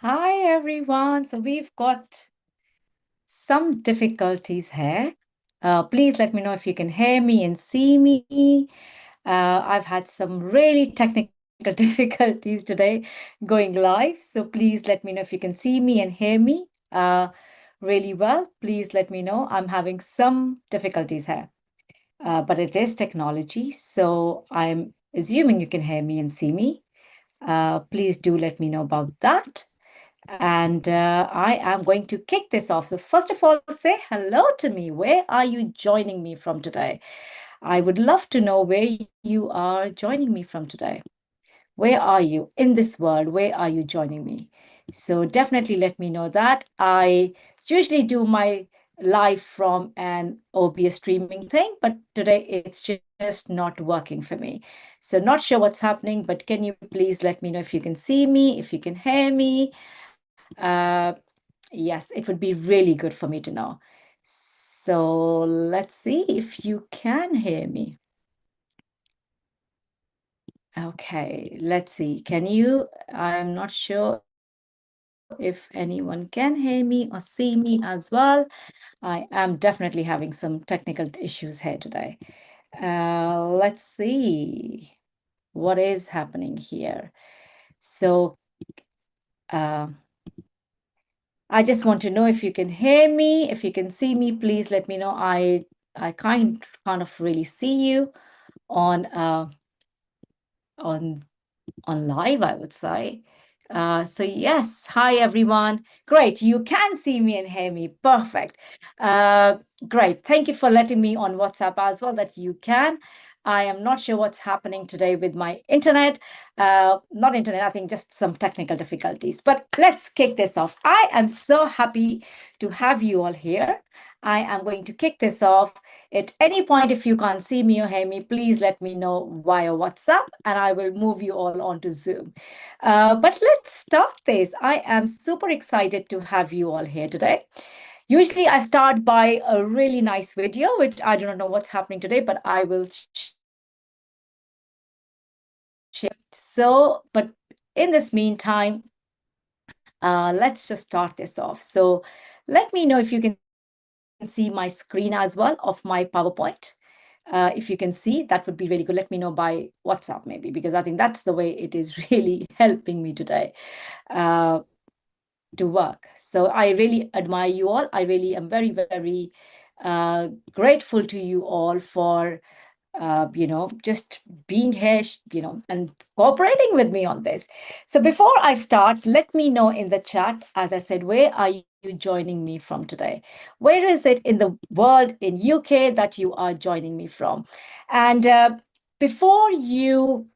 Hi everyone. So we've got some difficulties here. Please let me know if you can hear me and see me. I've had some really technical difficulties today going live. So please let me know if you can see me and hear me really well. Please let me know. I'm having some difficulties here, but it is technology. So I'm assuming you can hear me and see me. Please do let me know about that. And I am going to kick this off. So first of all, say hello to me. Where are you joining me from today? I would love to know where you are joining me from today. Where are you in this world? Where are you joining me? So definitely let me know that. I usually do my live from an OBS streaming thing, but today it's just not working for me. So not sure what's happening, but can you please let me know if you can see me, if you can hear me? Yes, it would be really good for me to know. So let's see if you can hear me. Okay, let's see. Can you? I'm not sure if anyone can hear me or see me as well. I am definitely having some technical issues here today. Let's see what is happening here. So, uh, I just want to know if you can hear me, if you can see me, please let me know. I kind of really see you on on on live, I would say. So yes, hi everyone. Great, you can see me and hear me. Perfect. Uh, Great. Thank you for letting me on WhatsApp as well that you can. I am not sure what's happening today with my internet. Not internet, I think just some technical difficulties. But let's kick this off. I am so happy to have you all here. I am going to kick this off. At any point, if you can't see me or hear me, please let me know via WhatsApp and I will move you all onto Zoom. But let's start this. I am super excited to have you all here today. Usually I start by a really nice video, which I do not know what's happening today, but I will share. So, but in this meantime, let's just start this off. So let me know if you can see my screen as well of my PowerPoint. If you can see, that would be really good. Let me know by WhatsApp maybe, because I think that's the way it is really helping me today to work. So I really admire you all. I really am very, very grateful to you all for just being here, and cooperating with me on this. So before I start, let me know in the chat, as I said, where are you joining me from today? Where is it in the world, in UK, that you are joining me from? And before you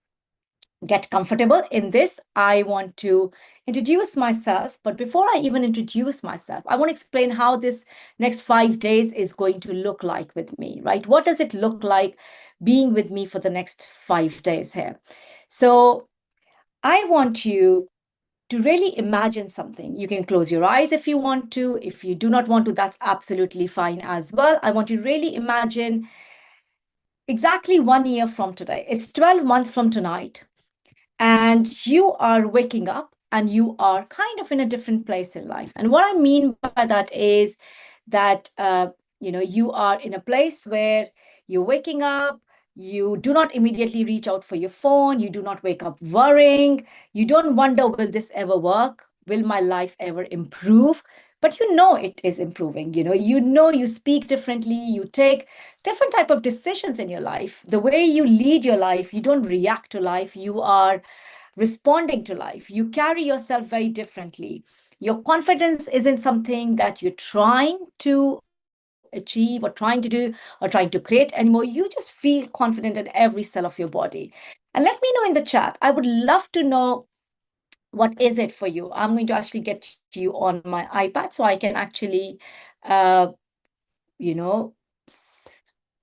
get comfortable in this, I want to introduce myself. But before I even introduce myself, I want to explain how this next 5 days is going to look like with me, right? What does it look like being with me for the next 5 days here? So I want you to really imagine something. You can close your eyes if you want to. If you do not want to, that's absolutely fine as well. I want you to really imagine exactly 1 year from today. It's 12 months from tonight. And you are waking up and you are kind of in a different place in life. And what I mean by that is that you are in a place where you're waking up, you do not immediately reach out for your phone, you do not wake up worrying, you don't wonder, will this ever work, will my life ever improve? But you know it is improving. You speak differently, you take different type of decisions in your life. The way you lead your life, you don't react to life, you are responding to life. You carry yourself very differently. Your confidence isn't something that you're trying to achieve or trying to do or trying to create anymore. You just feel confident in every cell of your body. And let me know in the chat. I would love to know, what is it for you? I'm going to actually get you on my iPad so I can actually uh, you know,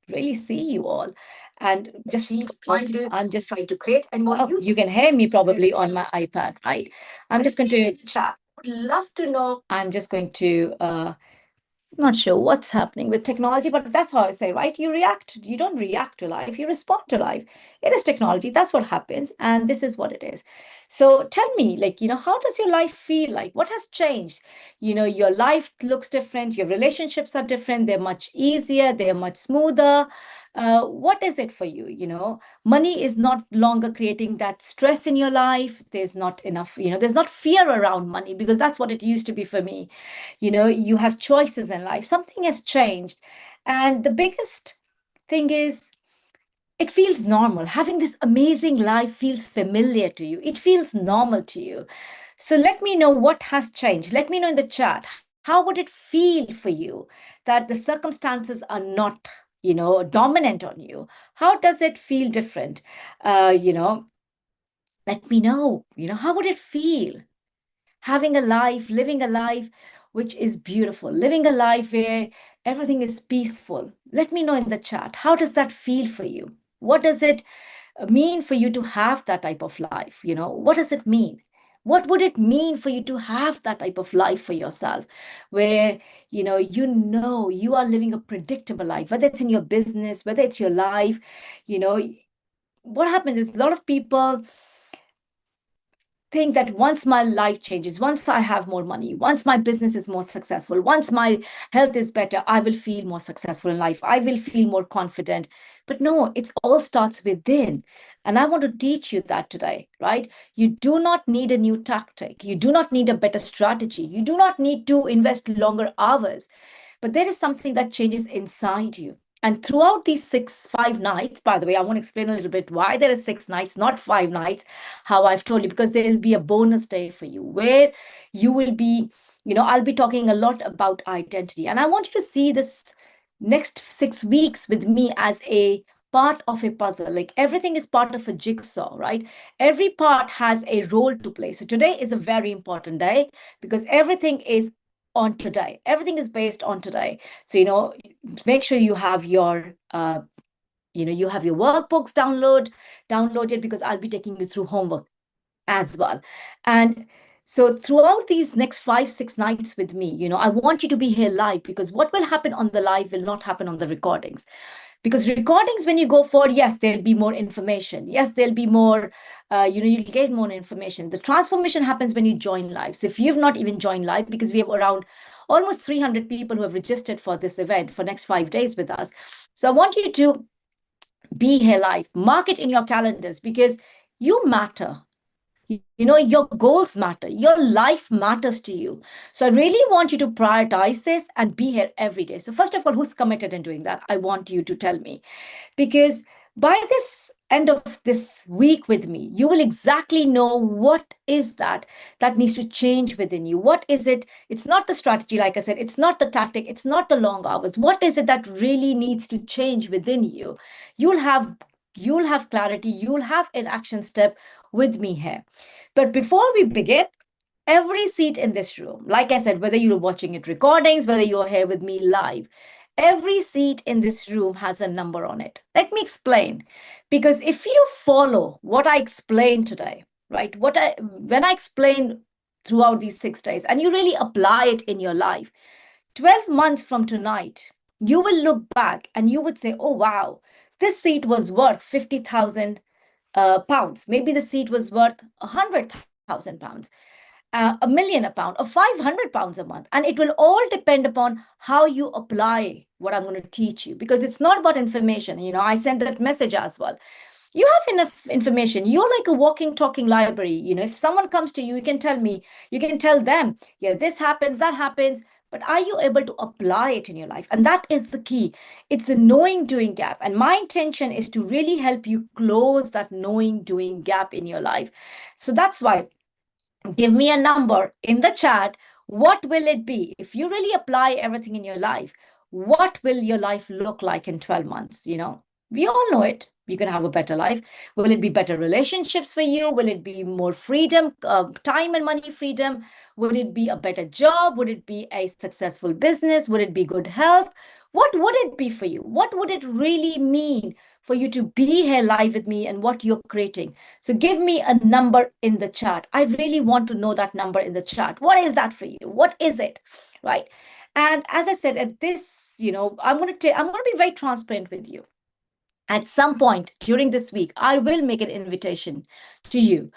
really see you all. And just I'm just trying to create, and more you can hear me probably on my iPad, right? I'm just going to chat. Would love to know. I'm just going to Not sure what's happening with technology, but that's how I say, right? You react, you don't react to life, you respond to life. It is technology, that's what happens, and this is what it is. So tell me, like, how does your life feel like? What has changed? Your life looks different, your relationships are different, they're much easier, they're much smoother. What is it for you? Money is not longer creating that stress in your life. There's not enough, there's not fear around money, because that's what it used to be for me. You have choices in life. Something has changed. And the biggest thing is, it feels normal. Having this amazing life feels familiar to you. It feels normal to you. So let me know what has changed. Let me know in the chat. How would it feel for you that the circumstances are not, dominant on you? How does it feel different? Let me know. How would it feel? Having a life, living a life which is beautiful, living a life where everything is peaceful. Let me know in the chat. How does that feel for you? What does it mean for you to have that type of life? What does it mean? What would it mean for you to have that type of life for yourself, where you are living a predictable life, whether it's in your business, whether it's your life. you know what happens is, a lot of people think that once my life changes, once I have more money, once my business is more successful, once my health is better, I will feel more successful in life. I will feel more confident. But no, it all starts within. And I want to teach you that today, right? You do not need a new tactic. You do not need a better strategy. You do not need to invest longer hours. But there is something that changes inside you. And throughout these 5 nights, by the way, I want to explain a little bit why there are 6 nights, not 5 nights, how I've told you, because there will be a bonus day for you where you will be, I'll be talking a lot about identity. And I want you to see this next 6 weeks with me as a part of a puzzle. Like, everything is part of a jigsaw, right? Every part has a role to play. So today is a very important day, because everything is on today. Everything is based on today. So, make sure you have your you have your workbooks downloaded, because I'll be taking you through homework as well. And so throughout these next 5 6 nights with me, I want you to be here live, because what will happen on the live will not happen on the recordings. Because recordings, when you go for, yes, there'll be more information, yes, there'll be more, you'll get more information. The transformation happens when you join live. So if you've not even joined live, because we have around almost 300 people who have registered for this event for next 5 days with us, so I want you to be here live, mark it in your calendars, because you matter. Your goals matter, your life matters to you. So I really want you to prioritize this and be here every day. So first of all, who's committed in doing that? I want you to tell me, because by this end of this week with me, you will exactly know what is that needs to change within you. What is it? It's not the strategy, like I said, it's not the tactic, it's not the long hours. What is it that really needs to change within you? You'll have clarity, you'll have an action step with me here. But before we begin, every seat in this room, like I said, whether you're watching it recordings, whether you're here with me live, every seat in this room has a number on it. Let me explain. Because if you follow what I explained today, right, when I explain throughout these 6 days, and you really apply it in your life, 12 months from tonight, you will look back and you would say, oh, wow, this seat was worth 50,000 pounds. Maybe the seat was worth 100,000 pounds, a million a pound, or 500 pounds a month. And it will all depend upon how you apply what I'm going to teach you, because it's not about information. I sent that message as well. You have enough information. You're like a walking, talking library. If someone comes to you, you can tell me, you can tell them, yeah, this happens, that happens. But are you able to apply it in your life? And that is the key. It's a knowing doing gap. And my intention is to really help you close that knowing doing gap in your life. So that's why, give me a number in the chat. What will it be? If you really apply everything in your life, what will your life look like in 12 months? We all know it. you can have a better life? Will it be better relationships for you? Will it be more freedom, time and money freedom? Would it be a better job? Would it be a successful business? Would it be good health? What would it be for you? What would it really mean for you to be here live with me and what you're creating? So give me a number in the chat. I really want to know that number in the chat. What is that for you? What is it? Right? And as I said, at this, I'm going to be very transparent with you. At some point during this week, I will make an invitation to you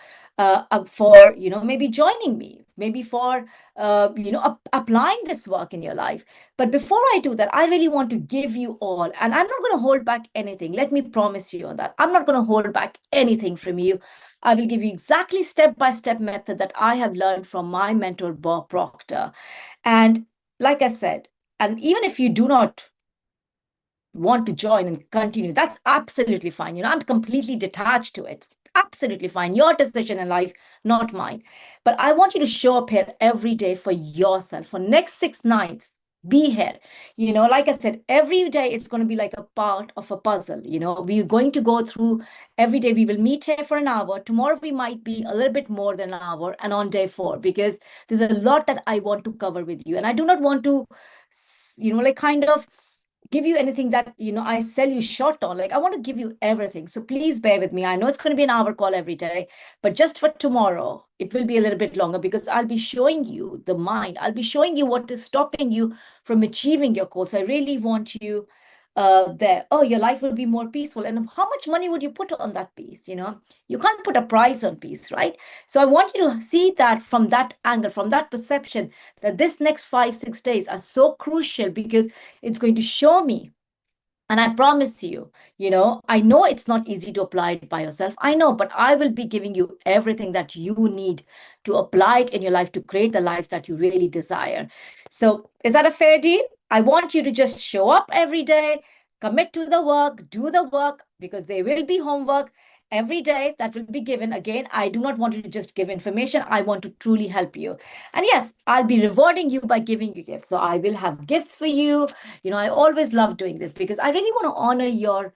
for, maybe joining me, maybe for, applying this work in your life. But before I do that, I really want to give you all, and I'm not going to hold back anything. Let me promise you on that. I'm not going to hold back anything from you. I will give you exactly step-by-step method that I have learned from my mentor, Bob Proctor. And like I said, and even if you do not want to join and continue, that's absolutely fine. I'm completely detached to it. Absolutely fine. Your decision in life, not mine. But I want you to show up here every day for yourself. For next 6 nights, be here. Like I said, every day it's going to be like a part of a puzzle. We're going to go through every day. We will meet here for an hour. Tomorrow we might be a little bit more than an hour, and on day 4, because there's a lot that I want to cover with you. And I do not want to, kind of give you anything that I sell you short on. Like, I want to give you everything, so please bear with me. I know it's going to be an hour call every day, but just for tomorrow it will be a little bit longer, because I'll be showing you the mind. I'll be showing you what is stopping you from achieving your goals. I really want you there. Oh, your life will be more peaceful. And how much money would you put on that peace? You can't put a price on peace, right? So I want you to see that from that angle, from that perception, that this next 5-6 days are so crucial, because it's going to show me. And I promise you, I know it's not easy to apply it by yourself. I know, but I will be giving you everything that you need to apply it in your life to create the life that you really desire. So is that a fair deal? I want you to just show up every day, commit to the work, do the work, because there will be homework every day that will be given. Again, I do not want you to just give information. I want to truly help you. And yes, I'll be rewarding you by giving you gifts. So I will have gifts for you. I always love doing this, because I really want to honor your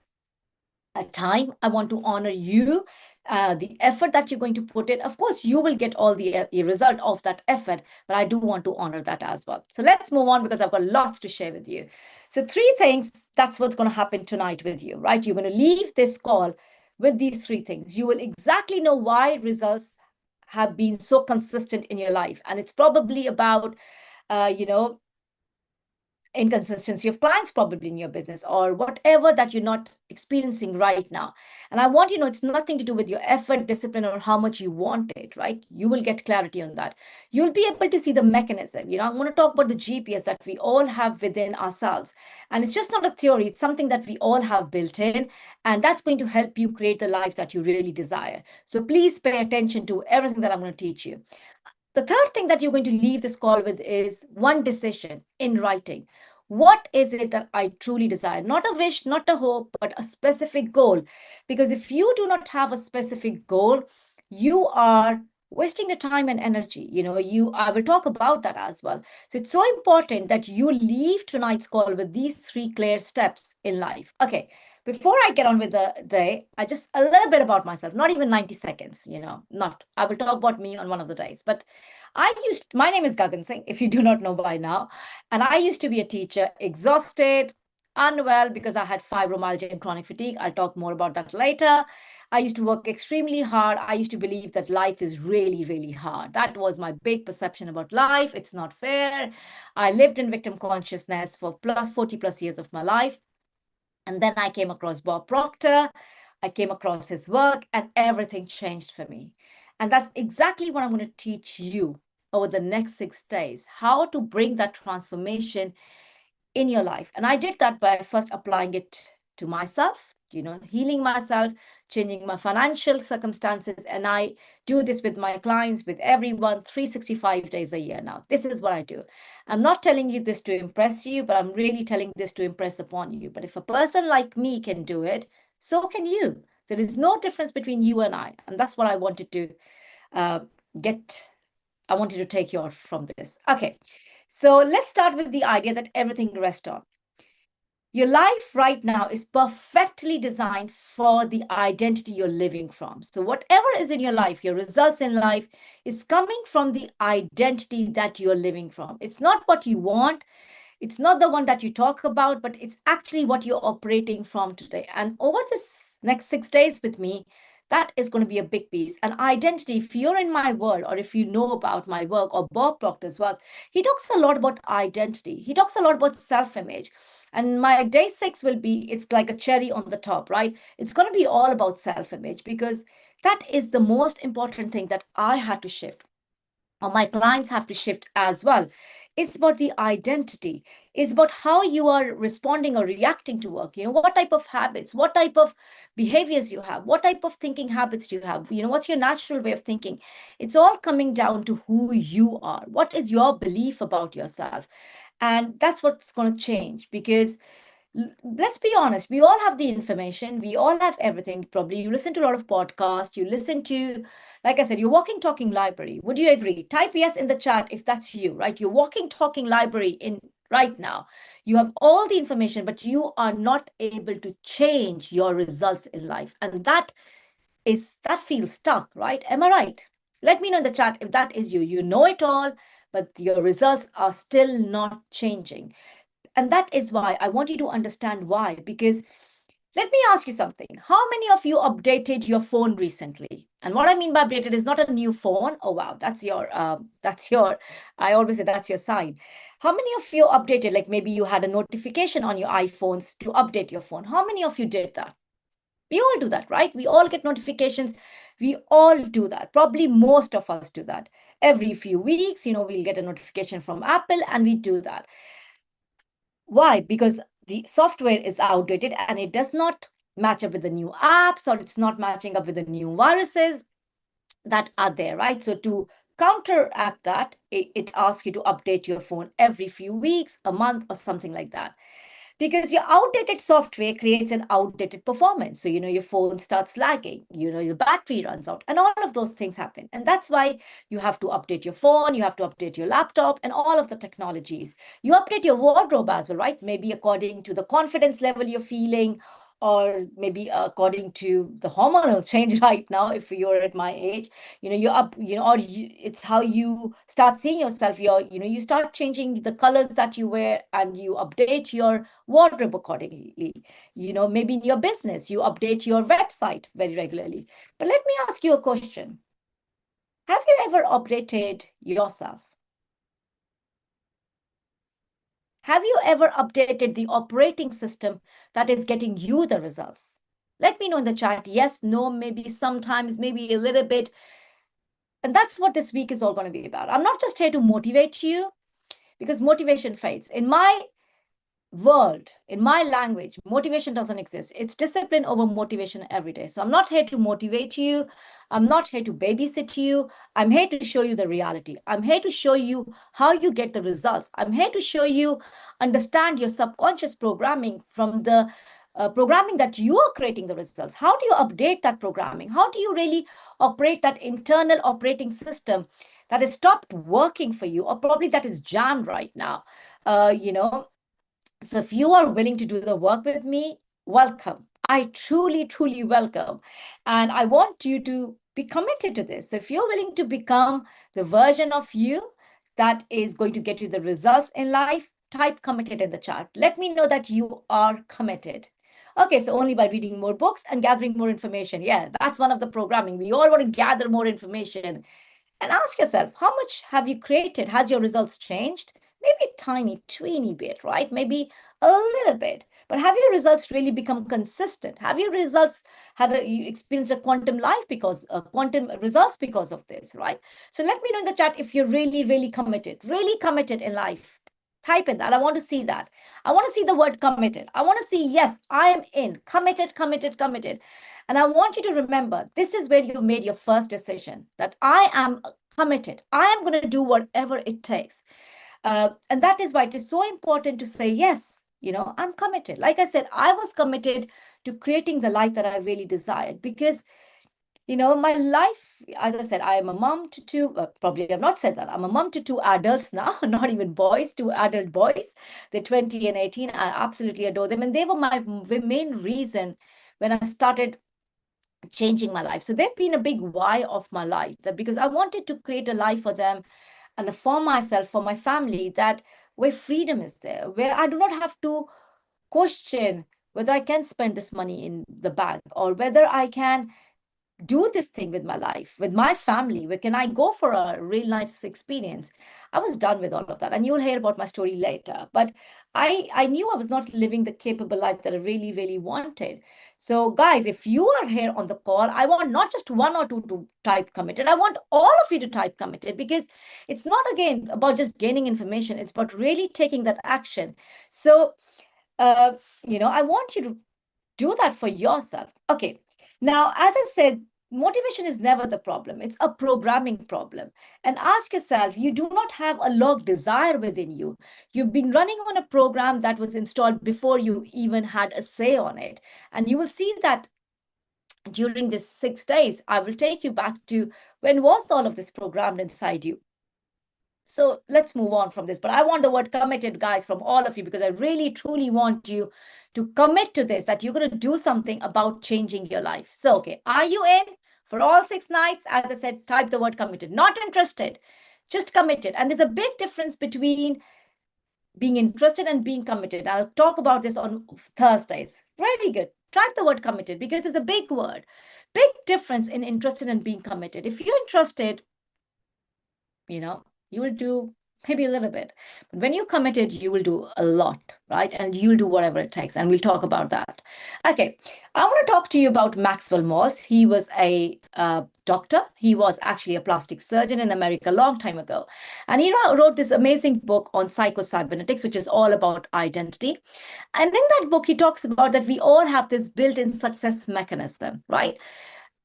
time. I want to honor you, the effort that you're going to put in. Of course, you will get all the result of that effort, but I do want to honor that as well. So let's move on, because I've got lots to share with you. So 3 things, that's what's going to happen tonight with you, right? You're going to leave this call with these 3 things. You will exactly know why results have been so consistent in your life. And it's probably about, inconsistency of clients probably in your business, or whatever that you're not experiencing right now. And I want it's nothing to do with your effort, discipline, or how much you want it, right? You will get clarity on that. You'll be able to see the mechanism. I'm going to talk about the GPS that we all have within ourselves. And it's just not a theory, it's something that we all have built in. And that's going to help you create the life that you really desire. So please pay attention to everything that I'm going to teach you. The third thing that you're going to leave this call with is one decision in writing. What is it that I truly desire? Not a wish, not a hope, but a specific goal. Because if you do not have a specific goal, you are wasting your time and energy. I will talk about that as well. So it's so important that you leave tonight's call with these 3 clear steps in life. Okay. Before I get on with the day, I just a little bit about myself, not even 90 seconds, not. I will talk about me on one of the days. But my name is Gagan Singh, if you do not know by now. And I used to be a teacher, exhausted, unwell, because I had fibromyalgia and chronic fatigue. I'll talk more about that later. I used to work extremely hard. I used to believe that life is really, really hard. That was my big perception about life. It's not fair. I lived in victim consciousness for 40 plus years of my life. And then I came across Bob Proctor. I came across his work, and everything changed for me. And that's exactly what I'm going to teach you over the next 6 days, how to bring that transformation in your life. And I did that by first applying it to myself, healing myself, changing my financial circumstances. And I do this with my clients, with everyone, 365 days a year now. This is what I do. I'm not telling you this to impress you, but I'm really telling this to impress upon you. But if a person like me can do it, so can you. There is no difference between you and I. And that's what I wanted to I wanted to take you off from this. Okay. So let's start with the idea that everything rests on. Your life right now is perfectly designed for the identity you're living from. So whatever is in your life, your results in life is coming from the identity that you're living from. It's not what you want. It's not the one that you talk about, but it's actually what you're operating from today. And over this next 6 days with me, that is going to be a big piece. And identity, if you're in my world or if you know about my work or Bob Proctor's work, he talks a lot about identity. He talks a lot about self-image. And my day 6 will be, it's like a cherry on the top, right? It's going to be all about self-image because that is the most important thing that I had to shift, or my clients have to shift as well. It's about the identity. It's about how you are responding or reacting to work. What type of habits, what type of behaviors you have, what type of thinking habits do you have? What's your natural way of thinking? It's all coming down to who you are. What is your belief about yourself? And that's what's going to change because let's be honest, we all have the information, we all have everything. Probably you listen to a lot of podcasts, you listen to, like I said, your walking talking library. Would you agree? Type yes in the chat if that's you, right? Your walking talking library in right now. You have all the information, but you are not able to change your results in life, and that feels stuck, right? Am I right? Let me know in the chat if that is you. You know it all, but your results are still not changing. And that is why I want you to understand why. Because let me ask you something. How many of you updated your phone recently? And what I mean by updated is not a new phone. Oh, wow, I always say that's your sign. How many of you updated, like maybe you had a notification on your iPhones to update your phone? How many of you did that? We all do that, right? We all get notifications. We all do that. Probably most of us do that. Every few weeks, we'll get a notification from Apple and we do that. Why? Because the software is outdated and it does not match up with the new apps, or it's not matching up with the new viruses that are there, right? So to counteract that, it asks you to update your phone every few weeks, a month, or something like that. Because your outdated software creates an outdated performance. So, your phone starts lagging, your battery runs out, and all of those things happen. And that's why you have to update your phone, you have to update your laptop, and all of the technologies. You update your wardrobe as well, right? Maybe according to the confidence level you're feeling, or maybe according to the hormonal change right now, if you're at my age, you're up, it's how you start seeing yourself. You start changing the colors that you wear and you update your wardrobe accordingly. Maybe in your business, you update your website very regularly. But let me ask you a question. Have you ever updated yourself? Have you ever updated the operating system that is getting you the results? Let me know in the chat. Yes, no, maybe sometimes, maybe a little bit. And that's what this week is all going to be about. I'm not just here to motivate you, because motivation fades. In my world, in my language, motivation doesn't exist. It's discipline over motivation every day. So I'm not here to motivate you. I'm not here to babysit you. I'm here to show you the reality. I'm here to show you how you get the results. I'm here to show you, understand your subconscious programming from the programming that you are creating the results. How do you update that programming? How do you really operate that internal operating system that has stopped working for you, or probably that is jammed right now? So if you are willing to do the work with me, welcome. I truly, truly welcome. And I want you to be committed to this. So if you're willing to become the version of you that is going to get you the results in life, type committed in the chat. Let me know that you are committed. Okay, so only by reading more books and gathering more information. Yeah, that's one of the programming. We all want to gather more information. And ask yourself, how much have you created? Has your results changed? Maybe a tiny, tweeny bit, right? Maybe a little bit. But have your results really become consistent? Have your results you experienced a quantum life because quantum results because of this, right? So let me know in the chat if you're really, really committed in life. Type in that. I want to see that. I want to see the word committed. I want to see, yes, I am in. Committed, committed, committed. And I want you to remember, this is where you made your first decision, that I am committed. I am going to do whatever it takes. And that is why it is so important to say, yes, I'm committed. Like I said, I was committed to creating the life that I really desired, because my life, as I said, I am a mom to two, probably I've not said that. I'm a mom to two adults now, not even boys, two adult boys. They're 20 and 18. I absolutely adore them. And they were my main reason when I started changing my life. So they've been a big why of my life, that because I wanted to create a life for them and for myself, for my family, that where freedom is there, where I do not have to question whether I can spend this money in the bank or whether I can do this thing with my life, with my family, where can I go for a real nice experience. I was done with all of that, and you'll hear about my story later. But I knew I was not living the capable life that I really, really wanted. So guys, if you are here on the call, I want not just one or two to type committed. I want all of you to type committed, because it's not, again, about just gaining information. It's about really taking that action. So I want you to do that for yourself. Okay. Now, as I said, motivation is never the problem. It's a programming problem. And ask yourself, you do not have a locked desire within you. You've been running on a program that was installed before you even had a say on it. And you will see that during this 6 days, I will take you back to when was all of this programmed inside you. So let's move on from this. But I want the word committed, guys, from all of you, because I really, truly want you to commit to this, that you're going to do something about changing your life. So, okay, are you in for all 6 nights? As I said, type the word committed. Not interested, just committed. And there's a big difference between being interested and being committed. I'll talk about this on Thursdays. Really good. Type the word committed, because there's a big word, big difference in interested and being committed. If you're interested, you will do maybe a little bit. But when you're committed, you will do a lot, right? And you'll do whatever it takes. And we'll talk about that. Okay. I want to talk to you about Maxwell Maltz. He was a doctor. He was actually a plastic surgeon in America a long time ago. And he wrote this amazing book on psychocybernetics, which is all about identity. And in that book, he talks about that we all have this built-in success mechanism, right?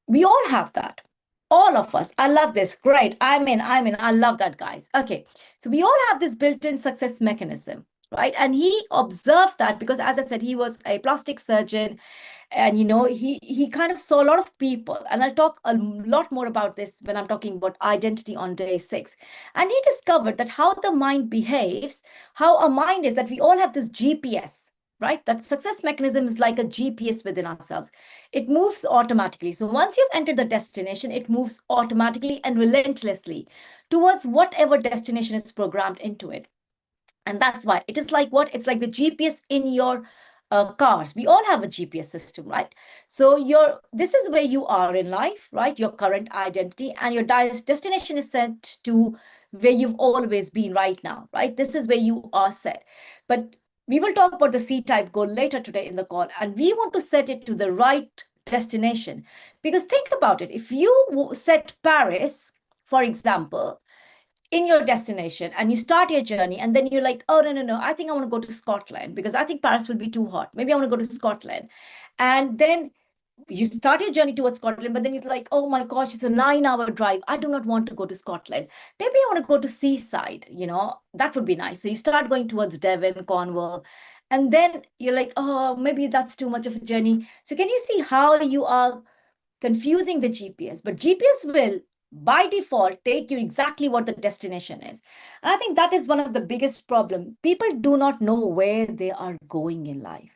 We all have that. All of us. I love this. Great. I'm in. I love that, guys. Okay. So we all have this built-in success mechanism, right? And he observed that because, as I said, he was a plastic surgeon, and he kind of saw a lot of people. And I'll talk a lot more about this when I'm talking about identity on day 6. And he discovered that how the mind behaves, how a mind is, that we all have this GPS, right? That success mechanism is like a GPS within ourselves. It moves automatically. So once you've entered the destination, it moves automatically and relentlessly towards whatever destination is programmed into it. And that's why it is like what? It's like the GPS in your cars. We all have a GPS system, right? So this is where you are in life, right? Your current identity, and your destination is set to where you've always been right now, right? This is where you are set. But we will talk about the C-type goal later today in the call, and we want to set it to the right destination. Because think about it. If you set Paris, for example, in your destination, and you start your journey, and then you're like, oh, no, I think I want to go to Scotland because I think Paris will be too hot. Maybe I want to go to Scotland. And then you start your journey towards Scotland, but then you're like, oh my gosh, it's a 9-hour drive. I do not want to go to Scotland. Maybe I want to go to seaside, that would be nice. So you start going towards Devon, Cornwall, and then you're like, oh, maybe that's too much of a journey. So can you see how you are confusing the GPS? But GPS will, by default, take you exactly what the destination is. And I think that is one of the biggest problem. People do not know where they are going in life.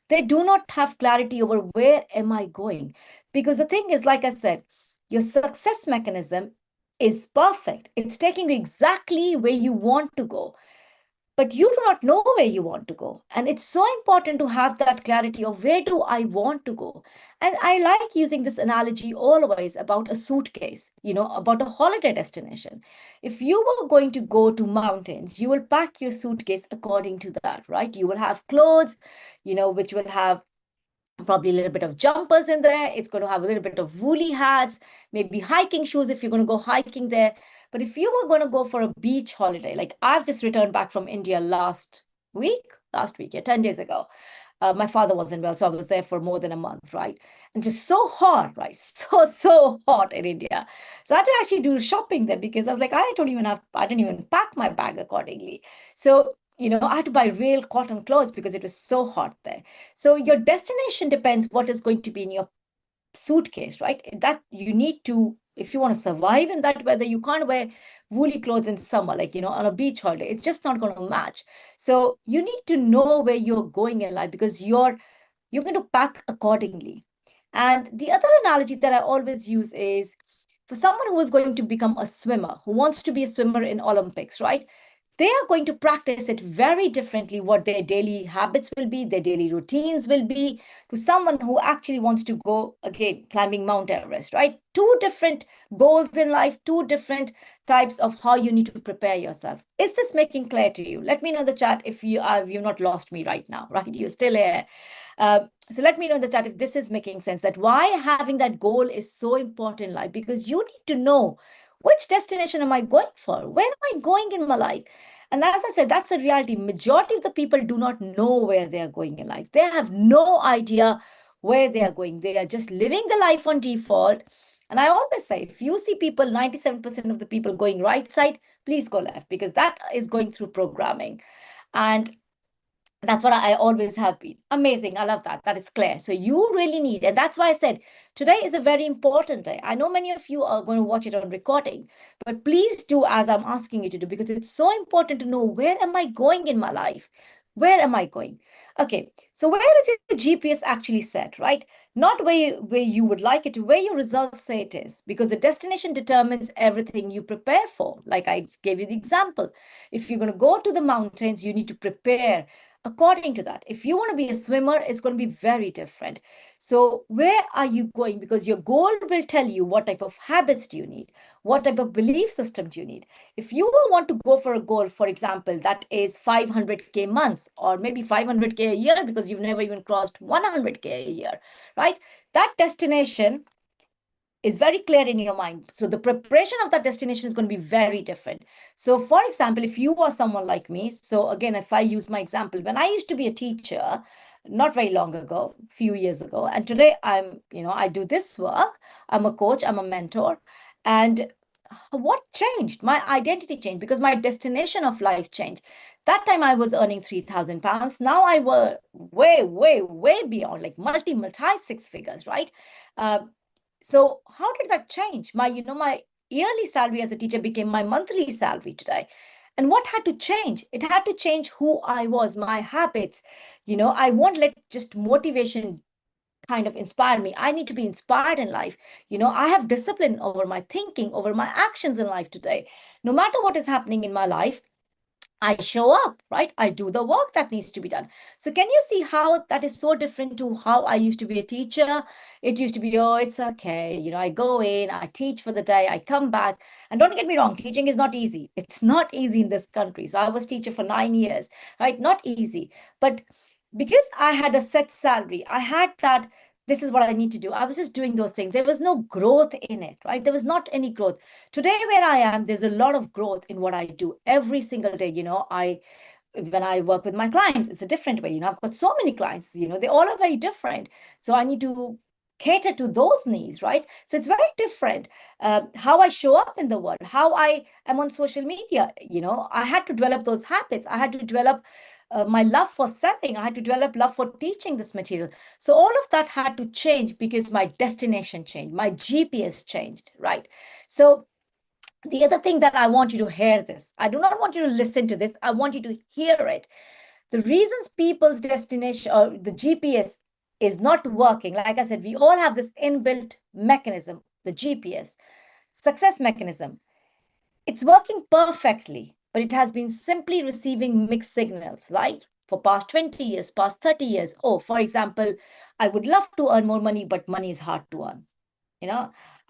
They do not have clarity over where am I going? Because the thing is, like I said, your success mechanism is perfect. It's taking you exactly where you want to go, but you do not know where you want to go. And it's so important to have that clarity of where do I want to go? And I like using this analogy always about a suitcase, about a holiday destination. If you were going to go to mountains, you will pack your suitcase according to that, right? You will have clothes, which will have probably a little bit of jumpers in there. It's going to have a little bit of woolly hats, maybe hiking shoes if you're going to go hiking there. But if you were going to go for a beach holiday, like I've just returned back from India last week, yeah, 10 days ago. My father wasn't well, so I was there for more than a month, right? And it was so hot, right? So hot in India. So I had to actually do shopping there because I was like, I didn't even pack my bag accordingly. So, I had to buy real cotton clothes because it was so hot there. So your destination depends what is going to be in your suitcase, right? That you need to, if you want to survive in that weather, you can't wear woolly clothes in summer, like, on a beach holiday. It's just not going to match. So you need to know where you're going in life, because you're going to pack accordingly. And the other analogy that I always use is for someone who is going to become a swimmer, who wants to be a swimmer in Olympics, right? They are going to practice it very differently, what their daily habits will be, their daily routines will be, to someone who actually wants to go, again, climbing Mount Everest, right? Two different goals in life, two different types of how you need to prepare yourself. Is this making clear to you? Let me know in the chat if you've not lost me right now, right? You're still here. So let me know in the chat if this is making sense, that why having that goal is so important in life, because you need to know which destination am I going for? Where am I going in my life? And as I said, that's a reality. Majority of the people do not know where they are going in life. They have no idea where they are going. They are just living the life on default. And I always say, if you see people, 97% of the people going right side, please go left, because that is going through programming. And that's what I always have been. Amazing. I love that. That is clear. So you really need, and that's why I said today is a very important day. I know many of you are going to watch it on recording, but please do as I'm asking you to do, because it's so important to know, where am I going in my life? Where am I going? Okay, so where is the GPS actually set, right? Not where you would like it to, where your results say it is, because the destination determines everything you prepare for. Like I gave you the example. If you're going to go to the mountains, you need to prepare according to that. If you want to be a swimmer, it's going to be very different. So where are you going? Because your goal will tell you what type of habits do you need, what type of belief system do you need. If you want to go for a goal, for example, that is 500K months, or maybe 500K a year, because you've never even crossed 100K a year, right? That destination is very clear in your mind. So the preparation of that destination is going to be very different. So for example, if you are someone like me, so again, if I use my example, when I used to be a teacher, not very long ago, a few years ago, and today I do this work. I'm a coach, I'm a mentor. And what changed? My identity changed, because my destination of life changed. That time I was earning 3,000 pounds. Now I were way, way, way beyond, like multi six figures, right? Uh, so how did that change? My yearly salary as a teacher became my monthly salary today. And what had to change? It had to change who I was, my habits. I won't let just motivation kind of inspire me. I need to be inspired in life. I have discipline over my thinking, over my actions in life today. No matter what is happening in my life, I show up, right? I do the work that needs to be done. So can you see how that is so different to how I used to be a teacher? It used to be, oh, it's okay. I go in, I teach for the day, I come back. And don't get me wrong, teaching is not easy. It's not easy in this country. So I was teacher for 9 years, right? Not easy. But because I had a set salary, I had that, this is what I need to do. I was just doing those things. There was no growth in it, right? There was not any growth. Today, where I am, there's a lot of growth in what I do every single day. When I work with my clients, it's a different way. I've got so many clients, they all are very different. So I need to cater to those needs, right? So it's very different. How I show up in the world, how I am on social media, I had to develop those habits. I had to develop my love for selling. I had to develop love for teaching this material. So all of that had to change because my destination changed, my GPS changed, right? So the other thing that I want you to hear this, I do not want you to listen to this, I want you to hear it. The reasons people's destination or the GPS is not working, like I said, we all have this inbuilt mechanism, the GPS, success mechanism. It's working perfectly, but it has been simply receiving mixed signals, right? For past 20 years, past 30 years. Oh, for example, I would love to earn more money, but money is hard to earn.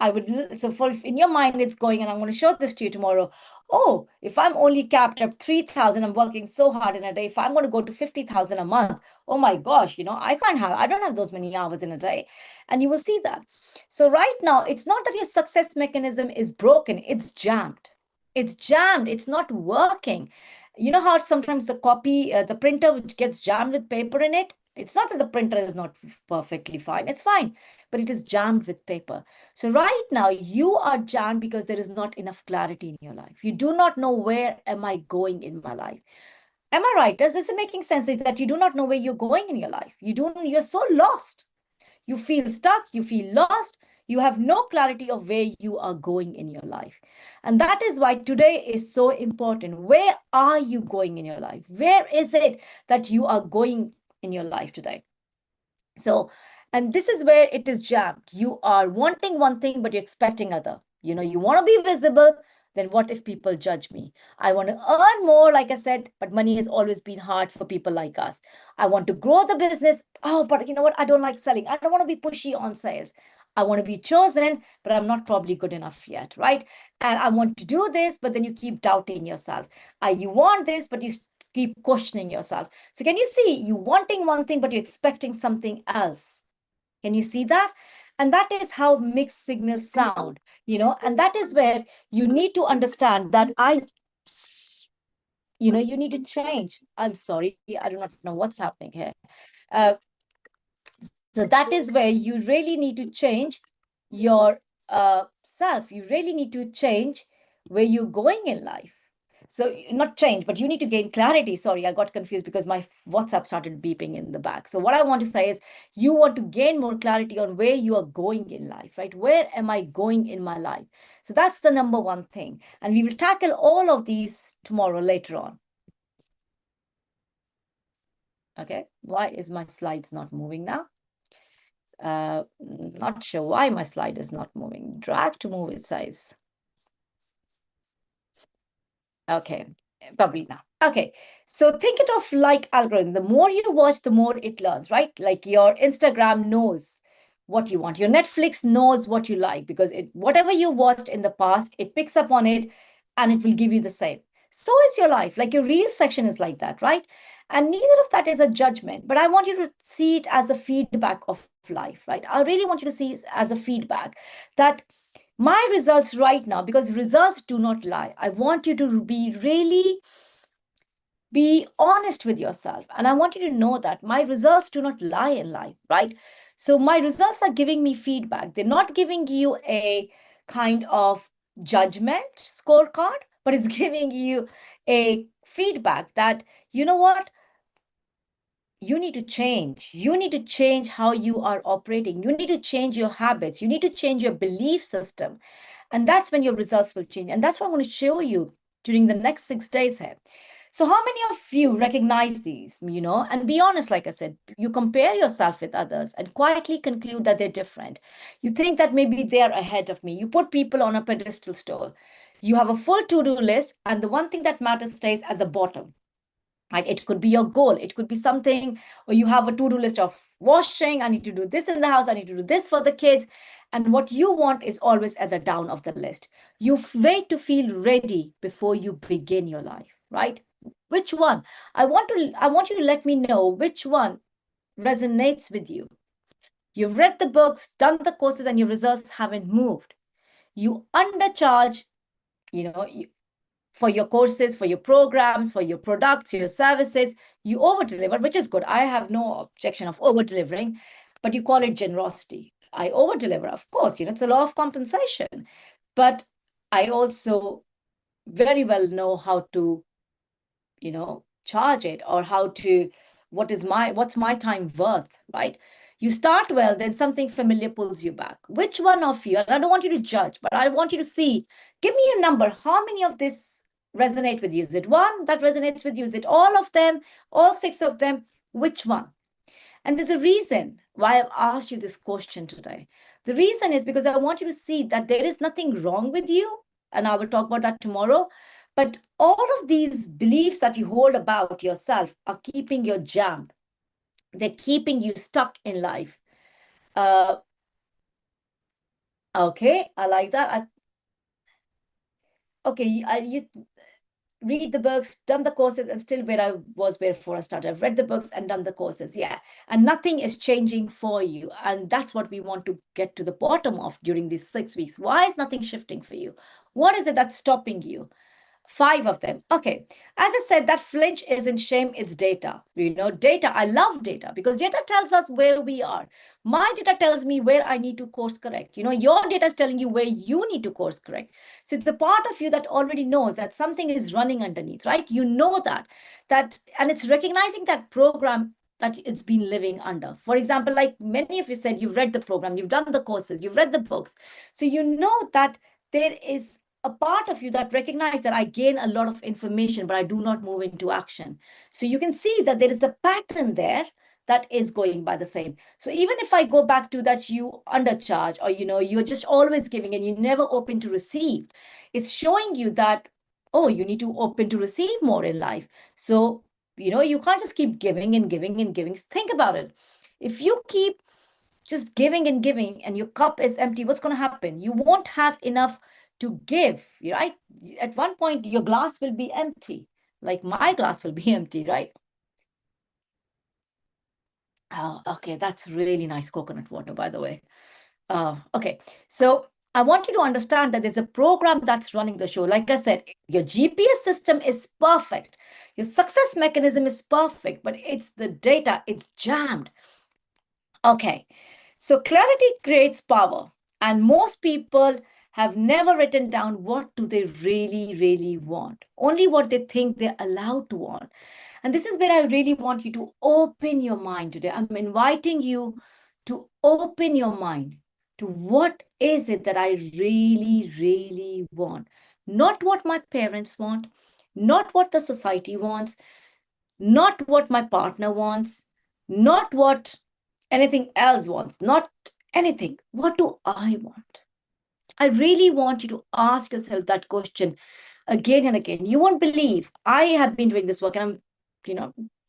I would, so for in your mind, it's going, and I'm going to show this to you tomorrow. Oh, if I'm only capped at 3,000, I'm working so hard in a day. If I'm going to go to 50,000 a month, oh my gosh, I don't have those many hours in a day. And you will see that. So right now, it's not that your success mechanism is broken, it's jammed. It's jammed. It's not working. You know how sometimes the printer gets jammed with paper in it? It's not that the printer is not perfectly fine. It's fine, but it is jammed with paper. So right now you are jammed because there is not enough clarity in your life. You do not know, where am I going in my life? Am I right? Does this making sense? Is that you do not know where you're going in your life? You're so lost. You feel stuck, you feel lost, you have no clarity of where you are going in your life. And that is why today is so important. Where are you going in your life? Where is it that you are going in your life today? So, and this is where it is jammed. You are wanting one thing, but you're expecting other. You want to be visible, then what if people judge me? I want to earn more, like I said, but money has always been hard for people like us. I want to grow the business. Oh, but you know what? I don't like selling. I don't want to be pushy on sales. I want to be chosen, but I'm not probably good enough yet, right? And I want to do this, but then you keep doubting yourself. You want this, but you keep questioning yourself. So can you see you wanting one thing, but you're expecting something else? Can you see that? And that is how mixed signals sound, and that is where you need to understand that you need to change. I'm sorry, I do not know what's happening here. Uh, so that is where you really need to change your self. You really need to change where you're going in life. So not change, but you need to gain clarity. Sorry, I got confused because my WhatsApp started beeping in the back. So what I want to say is you want to gain more clarity on where you are going in life, right? Where am I going in my life? So that's the number one thing. And we will tackle all of these tomorrow later on. Okay, why is my slides not moving now? Not sure why my slide is not moving. Drag to move its size. Okay, probably now. Okay, so think it of like algorithm. The more you watch, the more it learns, right? Like your Instagram knows what you want. Your Netflix knows what you like because whatever you watched in the past, it picks up on it and it will give you the same. So is your life. Like your Reels section is like that, right? And neither of that is a judgment, but I want you to see it as a feedback of life, right? I really want you to see it as a feedback that my results right now, because results do not lie. I want you to be honest with yourself. And I want you to know that my results do not lie in life, right? So my results are giving me feedback. They're not giving you a kind of judgment scorecard, but it's giving you a feedback that, you know what? You need to change. You need to change how you are operating. You need to change your habits. You need to change your belief system. And that's when your results will change. And that's what I'm going to show you during the next 6 days here. So how many of you recognize these, and be honest, like I said, you compare yourself with others and quietly conclude that they're different. You think that maybe they're ahead of me. You put people on a pedestal stool. You have a full to-do list, and the one thing that matters stays at the bottom. Right? It could be your goal. It could be something, or you have a to-do list of washing. I need to do this in the house. I need to do this for the kids. And what you want is always at the down of the list. You wait to feel ready before you begin your life, right? Which one? I want you to let me know which one resonates with you. You've read the books, done the courses, and your results haven't moved. You undercharge, for your courses, for your programs, for your products, your services. You over-deliver, which is good. I have no objection of over-delivering, but you call it generosity. I over-deliver, of course, it's a law of compensation. But I also very well know how to, charge it, or what's my time worth, right? You start well, then something familiar pulls you back. Which one of you, and I don't want you to judge, but I want you to see, give me a number. How many of this resonate with you? Is it one that resonates with you? Is it all of them, all 6 of them? Which one? And there's a reason why I've asked you this question today. The reason is because I want you to see that there is nothing wrong with you, and I will talk about that tomorrow. But all of these beliefs that you hold about yourself are keeping you jammed. They're keeping you stuck in life. Okay, I like that. Okay, you read the books, done the courses, and still where I was before I started. I've read the books and done the courses, yeah. And nothing is changing for you. And that's what we want to get to the bottom of during these 6 weeks. Why is nothing shifting for you? What is it that's stopping you? 5 of them. Okay. As I said, that flinch isn't shame, it's data. Data. I love data because data tells us where we are. My data tells me where I need to course correct. Your data is telling you where you need to course correct. So it's the part of you that already knows that something is running underneath, right? You know that, and it's recognizing that program that it's been living under. For example, like many of you said, you've read the program, you've done the courses, you've read the books. So you know that there is a part of you that recognize that I gain a lot of information, but I do not move into action. So you can see that there is a pattern there that is going by the same. So even if I go back to that you undercharge, or you're just always giving and you never open to receive, it's showing you that, oh, you need to open to receive more in life. So you can't just keep giving and giving and giving. Think about it. If you keep just giving and giving and your cup is empty, what's going to happen? You won't have enough to give, right? At one point, your glass will be empty. Like my glass will be empty, right? Oh, okay. That's really nice coconut water, by the way. Okay. So I want you to understand that there's a program that's running the show. Like I said, your GPS system is perfect. Your success mechanism is perfect, but it's the data, it's jammed. Okay. So clarity creates power. And most people have never written down what do they really, really want. Only what they think they're allowed to want. And this is where I really want you to open your mind today. I'm inviting you to open your mind to what is it that I really, really want. Not what my parents want, not what the society wants, not what my partner wants, not what anything else wants, not anything. What do I want? I really want you to ask yourself that question again and again. You won't believe I have been doing this work and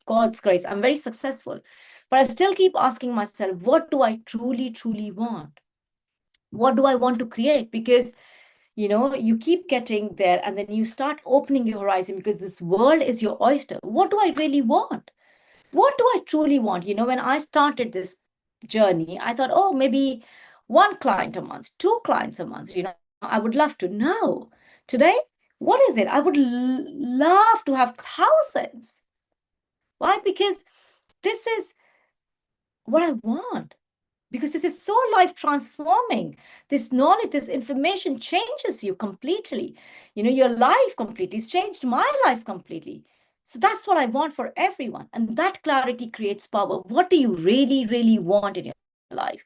God's grace, I'm very successful. But I still keep asking myself, what do I truly, truly want? What do I want to create? Because you keep getting there and then you start opening your horizon because this world is your oyster. What do I really want? What do I truly want? When I started this journey, I thought, oh, maybe one client a month, two clients a month. I would love to know. Today, what is it? I would love to have thousands. Why? Because this is what I want. Because this is so life transforming. This knowledge, this information changes you completely. Your life completely. It's changed my life completely. So that's what I want for everyone. And that clarity creates power. What do you really, really want in your life?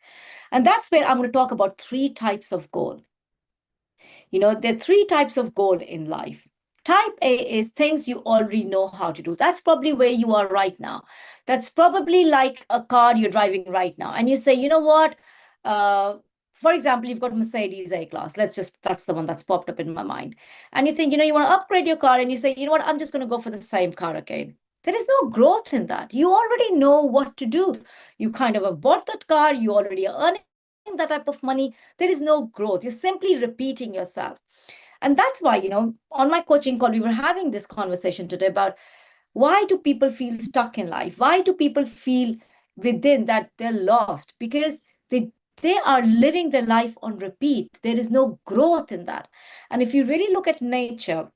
And that's where I'm going to talk about 3 types of goal. There are 3 types of goal in life. Type A is things you already know how to do. That's probably where you are right now. That's probably like a car you're driving right now. And you say, you know what? For example, you've got Mercedes A-Class. That's the one that's popped up in my mind. And you think, you want to upgrade your car and you say, you know what? I'm just going to go for the same car again. There is no growth in that. You already know what to do. You kind of have bought that car. You already are earning that type of money. There is no growth. You're simply repeating yourself. And that's why, on my coaching call, we were having this conversation today about why do people feel stuck in life? Why do people feel within that they're lost? Because they are living their life on repeat. There is no growth in that. And if you really look at nature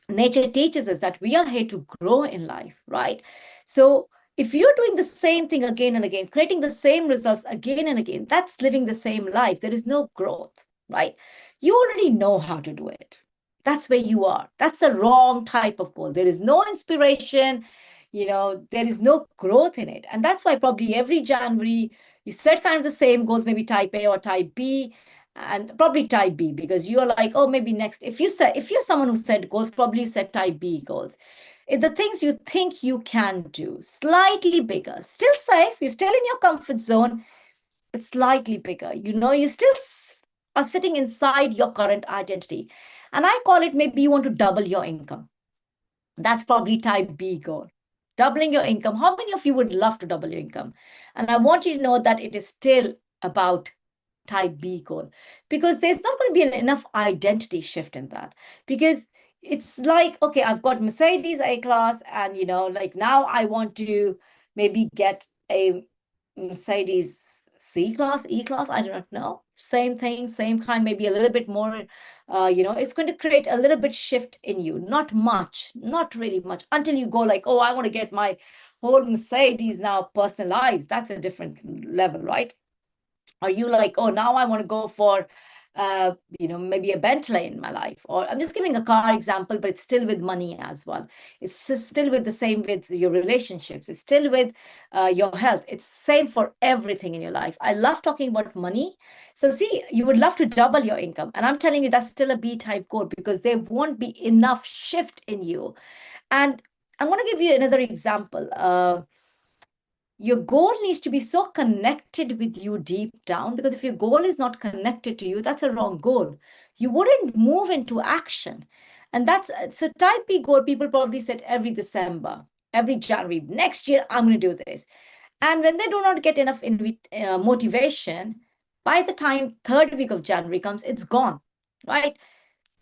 teaches us that we are here to grow in life, right? So if you're doing the same thing again and again, creating the same results again and again, that's living the same life. There is no growth, right? You already know how to do it. That's where you are. That's the wrong type of goal. There is no inspiration, there is no growth in it. And that's why probably every January you set kind of the same goals, maybe type A or type B, and probably type B, because you're like, oh, maybe next. If you're someone who set goals, probably set type B goals. It's the things you think you can do, slightly bigger, still safe, you're still in your comfort zone, but slightly bigger. You still are sitting inside your current identity. And I call it, maybe you want to double your income. That's probably type B goal. Doubling your income. How many of you would love to double your income? And I want you to know that it is still about type B goal, because there's not going to be enough identity shift in that. Because it's like, okay, I've got Mercedes A-Class, and like now I want to maybe get a Mercedes C-Class, E-Class, I do not know. Same thing, same kind, maybe a little bit more. It's going to create a little bit shift in you. Not much, not really much, until you go like, oh, I want to get my whole Mercedes now personalized. That's a different level, right? Are you like, oh, now I want to go for maybe a Bentley in my life, or I'm just giving a car example, but it's still with money as well. Still with the same with your relationships. It's still with your health. It's same for everything in your life. I love talking about money. So see, you would love to double your income. And I'm telling you, that's still a B-type goal because there won't be enough shift in you. And I'm going to give you another example. Your goal needs to be so connected with you deep down, because if your goal is not connected to you, that's a wrong goal. You wouldn't move into action. And it's a type B goal. People probably set every December, every January, next year, I'm going to do this. And when they do not get enough motivation, by the time third week of January comes, it's gone, right?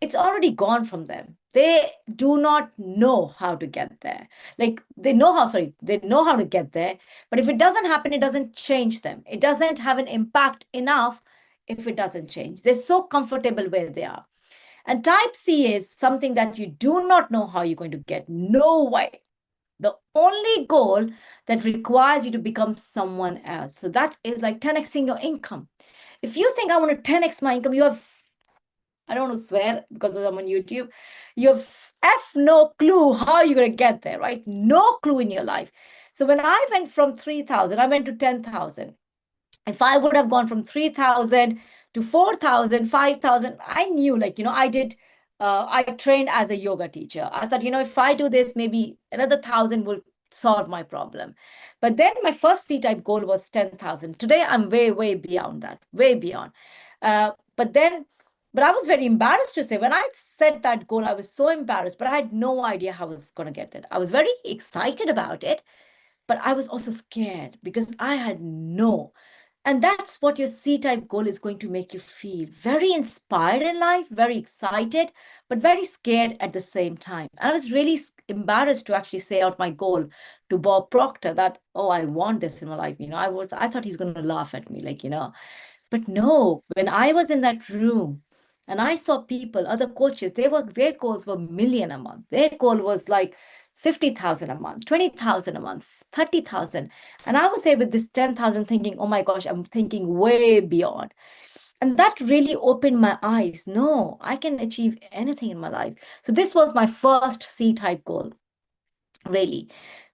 It's already gone from them. They do not know how to get there. Like they know how to get there, but if it doesn't happen, it doesn't change them. It doesn't have an impact enough if it doesn't change. They're so comfortable where they are. And type C is something that you do not know how you're going to get. No way. The only goal that requires you to become someone else. So that is like 10xing your income. If you think I want to 10x my income, you have, I don't want to swear because I'm on YouTube, you have no clue how you're going to get there, right? No clue in your life. So when I went from 3,000, I went to 10,000. If I would have gone from 3,000 to 4,000, 5,000, I knew, I trained as a yoga teacher. I thought, if I do this, maybe another 1,000 will solve my problem. But then my first C-type goal was 10,000. Today, I'm way, way beyond that, way beyond. But I was very embarrassed to say, when I set that goal, I was so embarrassed, but I had no idea how I was going to get it. I was very excited about it, but I was also scared because I had no. And that's what your C-type goal is going to make you feel. Very inspired in life, very excited, but very scared at the same time. And I was really embarrassed to actually say out my goal to Bob Proctor that, oh, I want this in my life. I thought he's going to laugh at me, but no, when I was in that room and I saw people, other coaches, their goals were million a month. Their goal was like 50,000 a month, 20,000 a month, 30,000. And I was here with this 10,000 thinking, oh my gosh, I'm thinking way beyond. And that really opened my eyes. No, I can achieve anything in my life. So this was my first C-type goal, really.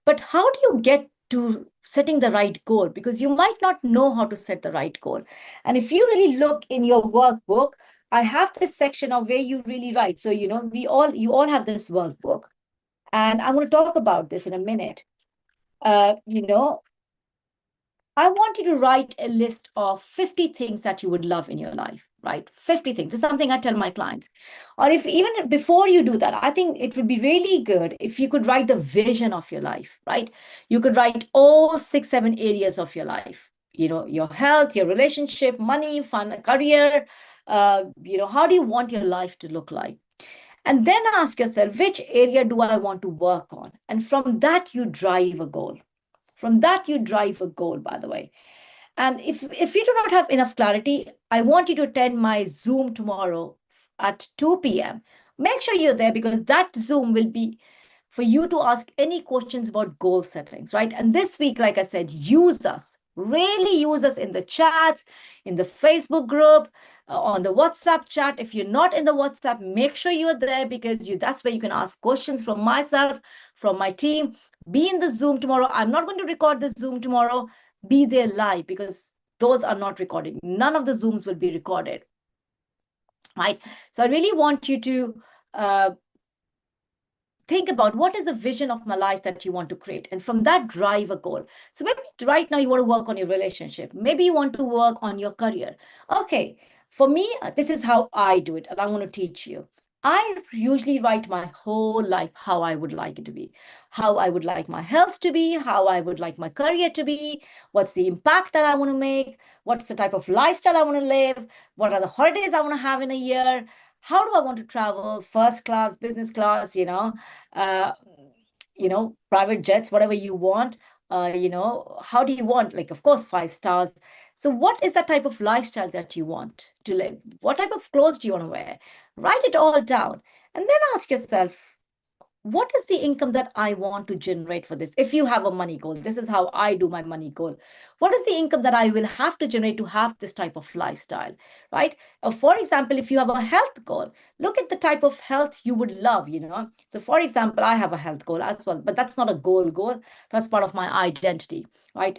But how do you get to setting the right goal? Because you might not know how to set the right goal. And if you really look in your workbook, I have this section of where you really write. So, you all have this workbook. And I'm going to talk about this in a minute. Uh, you know, I want you to write a list of 50 things that you would love in your life, right? 50 things. This is something I tell my clients. Or if even before you do that, I think it would be really good if you could write the vision of your life, right? You could write all 6, 7 areas of your life. Your health, your relationship, money, fun, career. How do you want your life to look like? And then ask yourself, which area do I want to work on? And from that, you drive a goal. From that, you drive a goal, by the way. And if you do not have enough clarity, I want you to attend my Zoom tomorrow at 2 p.m. Make sure you're there because that Zoom will be for you to ask any questions about goal settings, right? And this week, like I said, use us. Really use us in the chats, in the Facebook group, on the WhatsApp chat. If you're not in the WhatsApp, make sure you're there because that's where you can ask questions from myself, from my team. Be in the Zoom tomorrow. I'm not going to record the Zoom tomorrow. Be there live because those are not recorded. None of the Zooms will be recorded, right? So I really want you to think about what is the vision of my life that you want to create, and from that drive a goal. So maybe right now you want to work on your relationship, maybe you want to work on your career. Okay, for me, this is how I do it, and I'm going to teach you. I usually write my whole life how I would like it to be, how I would like my health to be, how I would like my career to be, what's the impact that I want to make, what's the type of lifestyle I want to live, what are the holidays I want to have in a year, how do I want to travel, first class, business class, uh, private jets, whatever you want. How do you want, like, of course, 5 stars. So what is the type of lifestyle that you want to live? What type of clothes do you want to wear? Write it all down. And then ask yourself, what is the income that I want to generate for this? If you have a money goal, this is how I do my money goal. What is the income that I will have to generate to have this type of lifestyle, right? For example, if you have a health goal, look at the type of health you would love, So for example, I have a health goal as well, but that's not a goal. That's part of my identity, right?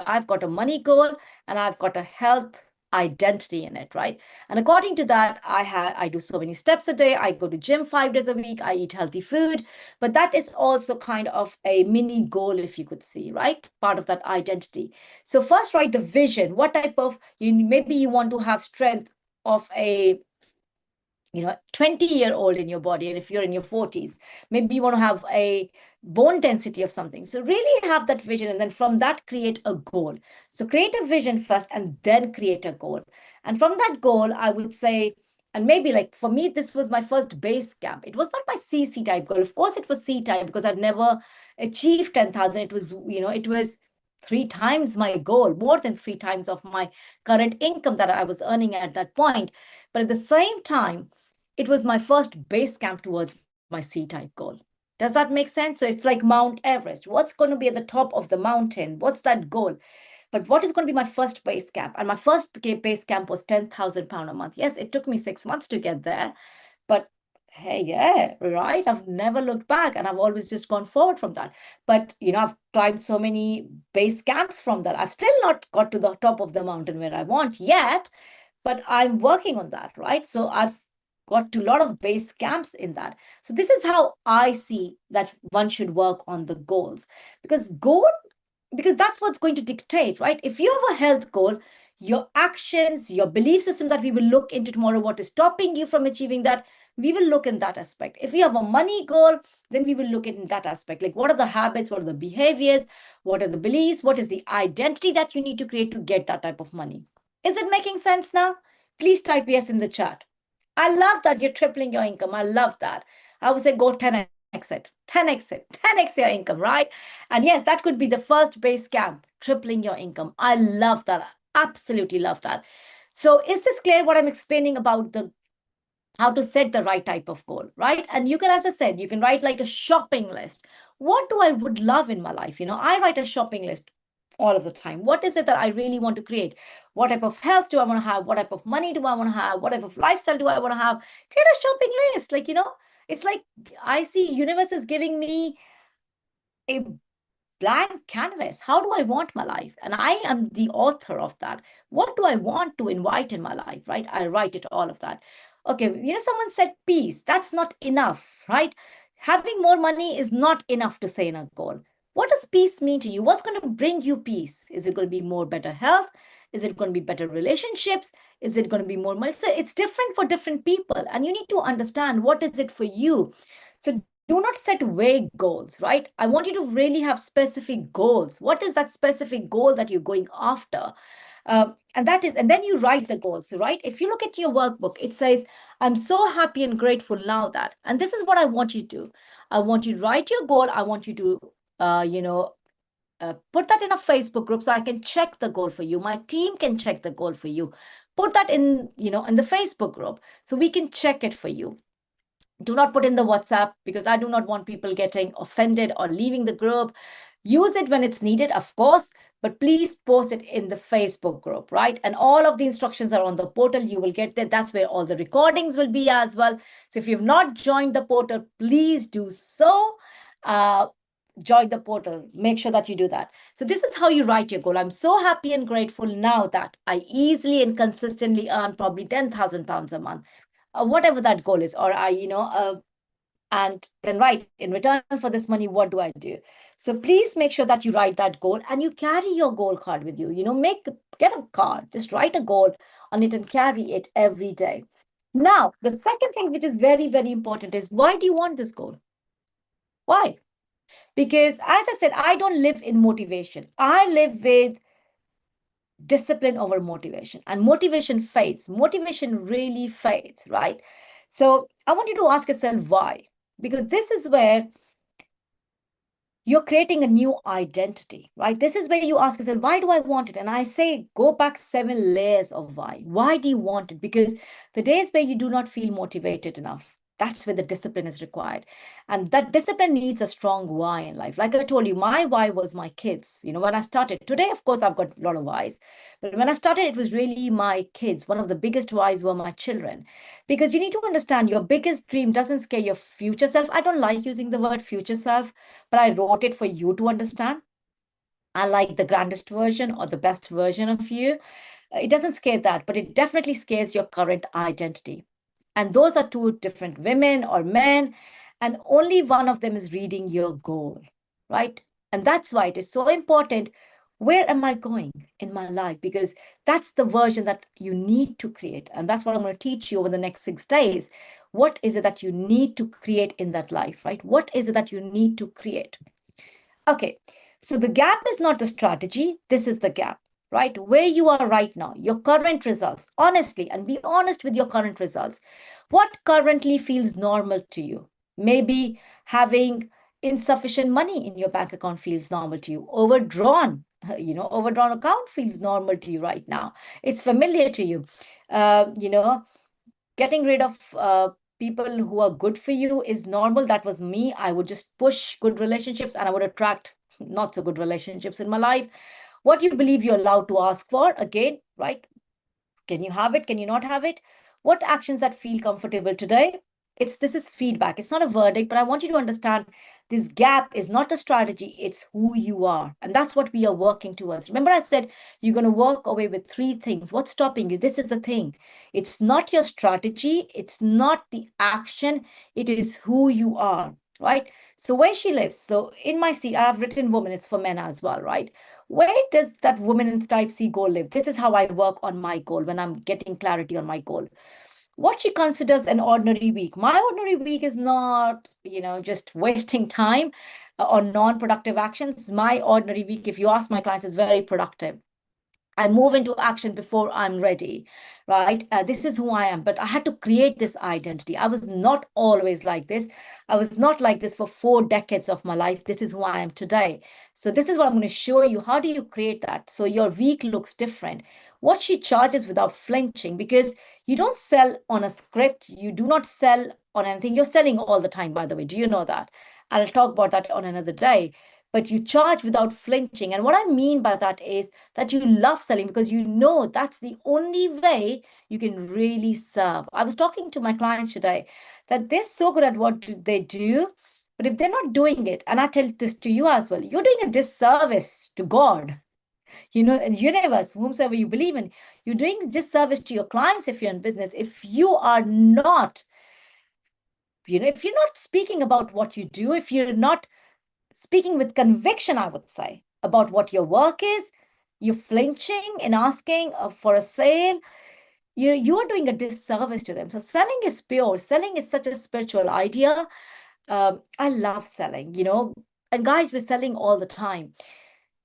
I've got a money goal and I've got a health identity in it, right? And according to that, I do so many steps a day. I go to gym 5 days a week. I eat healthy food, but that is also kind of a mini goal, if you could see, right? Part of that identity. So first, write the vision. What type of maybe you want to have strength of a 20-year-old in your body, and if you're in your 40s, maybe you want to have a bone density of something. So really have that vision, and then from that create a goal. So create a vision first and then create a goal. And from that goal, I would say, and maybe like for me, this was my first base camp. It was not my CC type goal. Of course it was C type because I'd never achieved 10,000. It was, it was 3 times my goal, more than 3 times of my current income that I was earning at that point. But at the same time, it was my first base camp towards my C-type goal. Does that make sense? So it's like Mount Everest. What's going to be at the top of the mountain? What's that goal? But what is going to be my first base camp? And my first base camp was £10,000 a month. Yes, it took me 6 months to get there. But hey, yeah, right. I've never looked back and I've always just gone forward from that. But, I've climbed so many base camps from that. I've still not got to the top of the mountain where I want yet, but I'm working on that, right? So I've got to a lot of base camps in that. So this is how I see that one should work on the goals, because that's what's going to dictate, right? If you have a health goal, your actions, your belief system that we will look into tomorrow, what is stopping you from achieving that, we will look in that aspect. If you have a money goal, then we will look in that aspect. Like, what are the habits? What are the behaviors? What are the beliefs? What is the identity that you need to create to get that type of money? Is it making sense now? Please type yes in the chat. I love that you're tripling your income. I love that. I would say go 10x it, 10x your income, right? And yes, that could be the first base camp, tripling your income. I love that. Absolutely love that. So is this clear what I'm explaining about how to set the right type of goal, right? And you can, as I said, you can write like a shopping list. What do I would love in my life? I write a shopping list all of the time. What is it that I really want to create? What type of health do I want to have? What type of money do I want to have? What type of lifestyle do I want to have? Create a shopping list. Like, it's like I see universe is giving me a blank canvas. How do I want my life? And I am the author of that. What do I want to invite in my life, right? I write it, all of that. Okay, someone said peace. That's not enough, right? Having more money is not enough to say in a goal. What does peace mean to you? What's going to bring you peace? Is it going to be more better health? Is it going to be better relationships? Is it going to be more money? So it's different for different people. And you need to understand what is it for you. So do not set vague goals, right? I want you to really have specific goals. What is that specific goal that you're going after? And then you write the goals, right? If you look at your workbook, it says, I'm so happy and grateful now that, and this is what I want you to do. I want you to write your goal. I want you to, put that in a Facebook group so I can check the goal for you. My team can check the goal for you. Put that in, in the Facebook group so we can check it for you. Do not put in the WhatsApp because I do not want people getting offended or leaving the group. Use it when it's needed, of course, but please post it in the Facebook group, right? And all of the instructions are on the portal. You will get there. That's where all the recordings will be as well. So if you've not joined the portal, please do so. Join the portal. Make sure that you do that. So this is how you write your goal. I'm so happy and grateful now that I easily and consistently earn probably £10,000 a month. Whatever that goal is, or and then write, in return for this money, what do I do? So please make sure that you write that goal and you carry your goal card with you. Get a card, just write a goal on it and carry it every day. Now, the second thing, which is very, very important, is why do you want this goal? Why? Because as I said, I don't live in motivation. I live with discipline over motivation, and motivation fades. Motivation really fades, right? So I want you to ask yourself why, because this is where you're creating a new identity, right? This is where you ask yourself, why do I want it? And I say, go back 7 layers of why. Why do you want it? Because the days where you do not feel motivated enough, That's where the discipline is required. And that discipline needs a strong why in life. Like I told you, my why was my kids. When I started, today, of course, I've got a lot of whys. But when I started, it was really my kids. One of the biggest whys were my children. Because you need to understand your biggest dream doesn't scare your future self. I don't like using the word future self, but I wrote it for you to understand. I like the grandest version or the best version of you. It doesn't scare that, but it definitely scares your current identity. And those are two different women or men, and only one of them is reading your goal, right? And that's why it is so important. Where am I going in my life? Because that's the version that you need to create. And that's what I'm going to teach you over the next 6 days. What is it that you need to create in that life, right? What is it that you need to create? Okay, so the gap is not the strategy. This is the gap, right? Where you are right now, your current results, honestly, and be honest with your current results. What currently feels normal to you? Maybe having insufficient money in your bank account feels normal to you. Overdrawn account feels normal to you right now. It's familiar to you. Uh, you know, Getting rid of people who are good for you is normal. That was me. I would just push good relationships and I would attract not so good relationships in my life. What you believe you're allowed to ask for, again, right? Can you have it? Can you not have it? What actions that feel comfortable today? This is feedback. It's not a verdict, but I want you to understand this gap is not a strategy, it's who you are. And that's what we are working towards. Remember, I said you're going to walk away with 3 things. What's stopping you? This is the thing. It's not your strategy, it's not the action, it is who you are. Right. So where she lives. So in my seat, I have written woman, it's for men as well, right? Where does that woman in type C goal live? This is how I work on my goal when I'm getting clarity on my goal. What she considers an ordinary week. My ordinary week is not, just wasting time on non-productive actions. My ordinary week, if you ask my clients, is very productive. I move into action before I'm ready, right? This is who I am. But I had to create this identity. I was not always like this. I was not like this for 4 decades of my life. This is who I am today. So this is what I'm going to show you. How do you create that? So your week looks different. What she charges without flinching, because you don't sell on a script. You do not sell on anything. You're selling all the time, by the way. Do you know that? I'll talk about that on another day. But you charge without flinching. And what I mean by that is that you love selling because you know that's the only way you can really serve. I was talking to my clients today that they're so good at what they do, but if they're not doing it, and I tell this to you as well, you're doing a disservice to God, and universe, whomsoever you believe in. You're doing disservice to your clients if you're in business. If you are not, if you're not speaking about what you do, if you're not speaking with conviction, I would say, about what your work is, you're flinching in asking for a sale, you're doing a disservice to them. So selling is pure. Selling is such a spiritual idea. I love selling, and guys, we're selling all the time.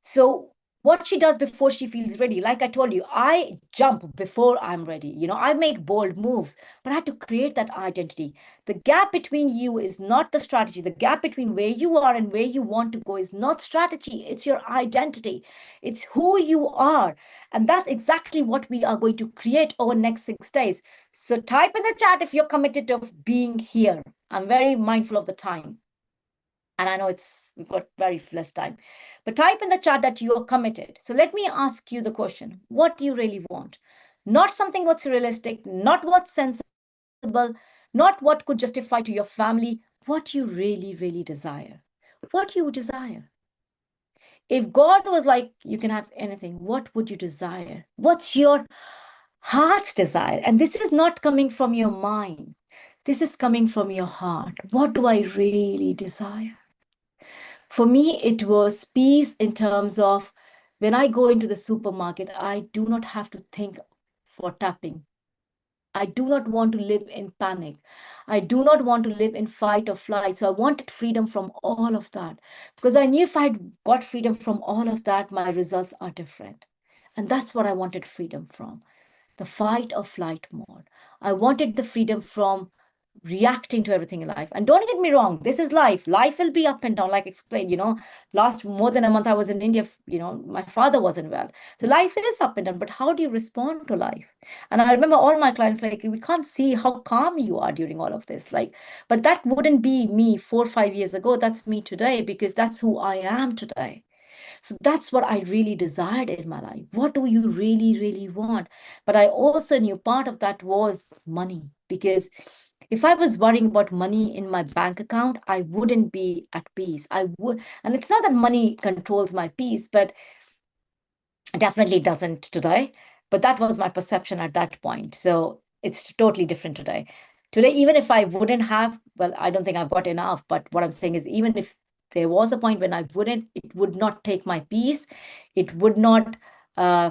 So what she does before she feels ready, like I told you, I jump before I'm ready. I make bold moves, but I had to create that identity. The gap between you is not the strategy. The gap between where you are and where you want to go is not strategy. It's your identity. It's who you are. And that's exactly what we are going to create over the next 6 days. So type in the chat if you're committed to being here. I'm very mindful of the time. And I know we've got very less time, but type in the chat that you are committed. So let me ask you the question: what do you really want? Not something what's realistic, not what's sensible, not what could justify to your family. What you really, really desire. What you desire. If God was like, you can have anything, what would you desire? What's your heart's desire? And this is not coming from your mind. This is coming from your heart. What do I really desire? For me, it was peace in terms of when I go into the supermarket, I do not have to think for tapping. I do not want to live in panic. I do not want to live in fight or flight. So I wanted freedom from all of that because I knew if I got freedom from all of that, my results are different. And that's what I wanted freedom from, the fight or flight mode. I wanted the freedom from reacting to everything in life. And don't get me wrong, this is life. Life will be up and down, like I explained, last more than a month I was in India, my father wasn't well. So life is up and down, but how do you respond to life? And I remember all my clients, like, we can't see how calm you are during all of this. Like, but that wouldn't be me 4 or 5 years ago. That's me today, because that's who I am today. So that's what I really desired in my life. What do you really, really want? But I also knew part of that was money, because if I was worrying about money in my bank account, I wouldn't be at peace. I would, and it's not that money controls my peace, but definitely doesn't today. But that was my perception at that point. So it's totally different today. Today, even if I wouldn't have, well, I don't think I've got enough. But what I'm saying is, even if there was a point when I wouldn't, it would not take my peace. It would not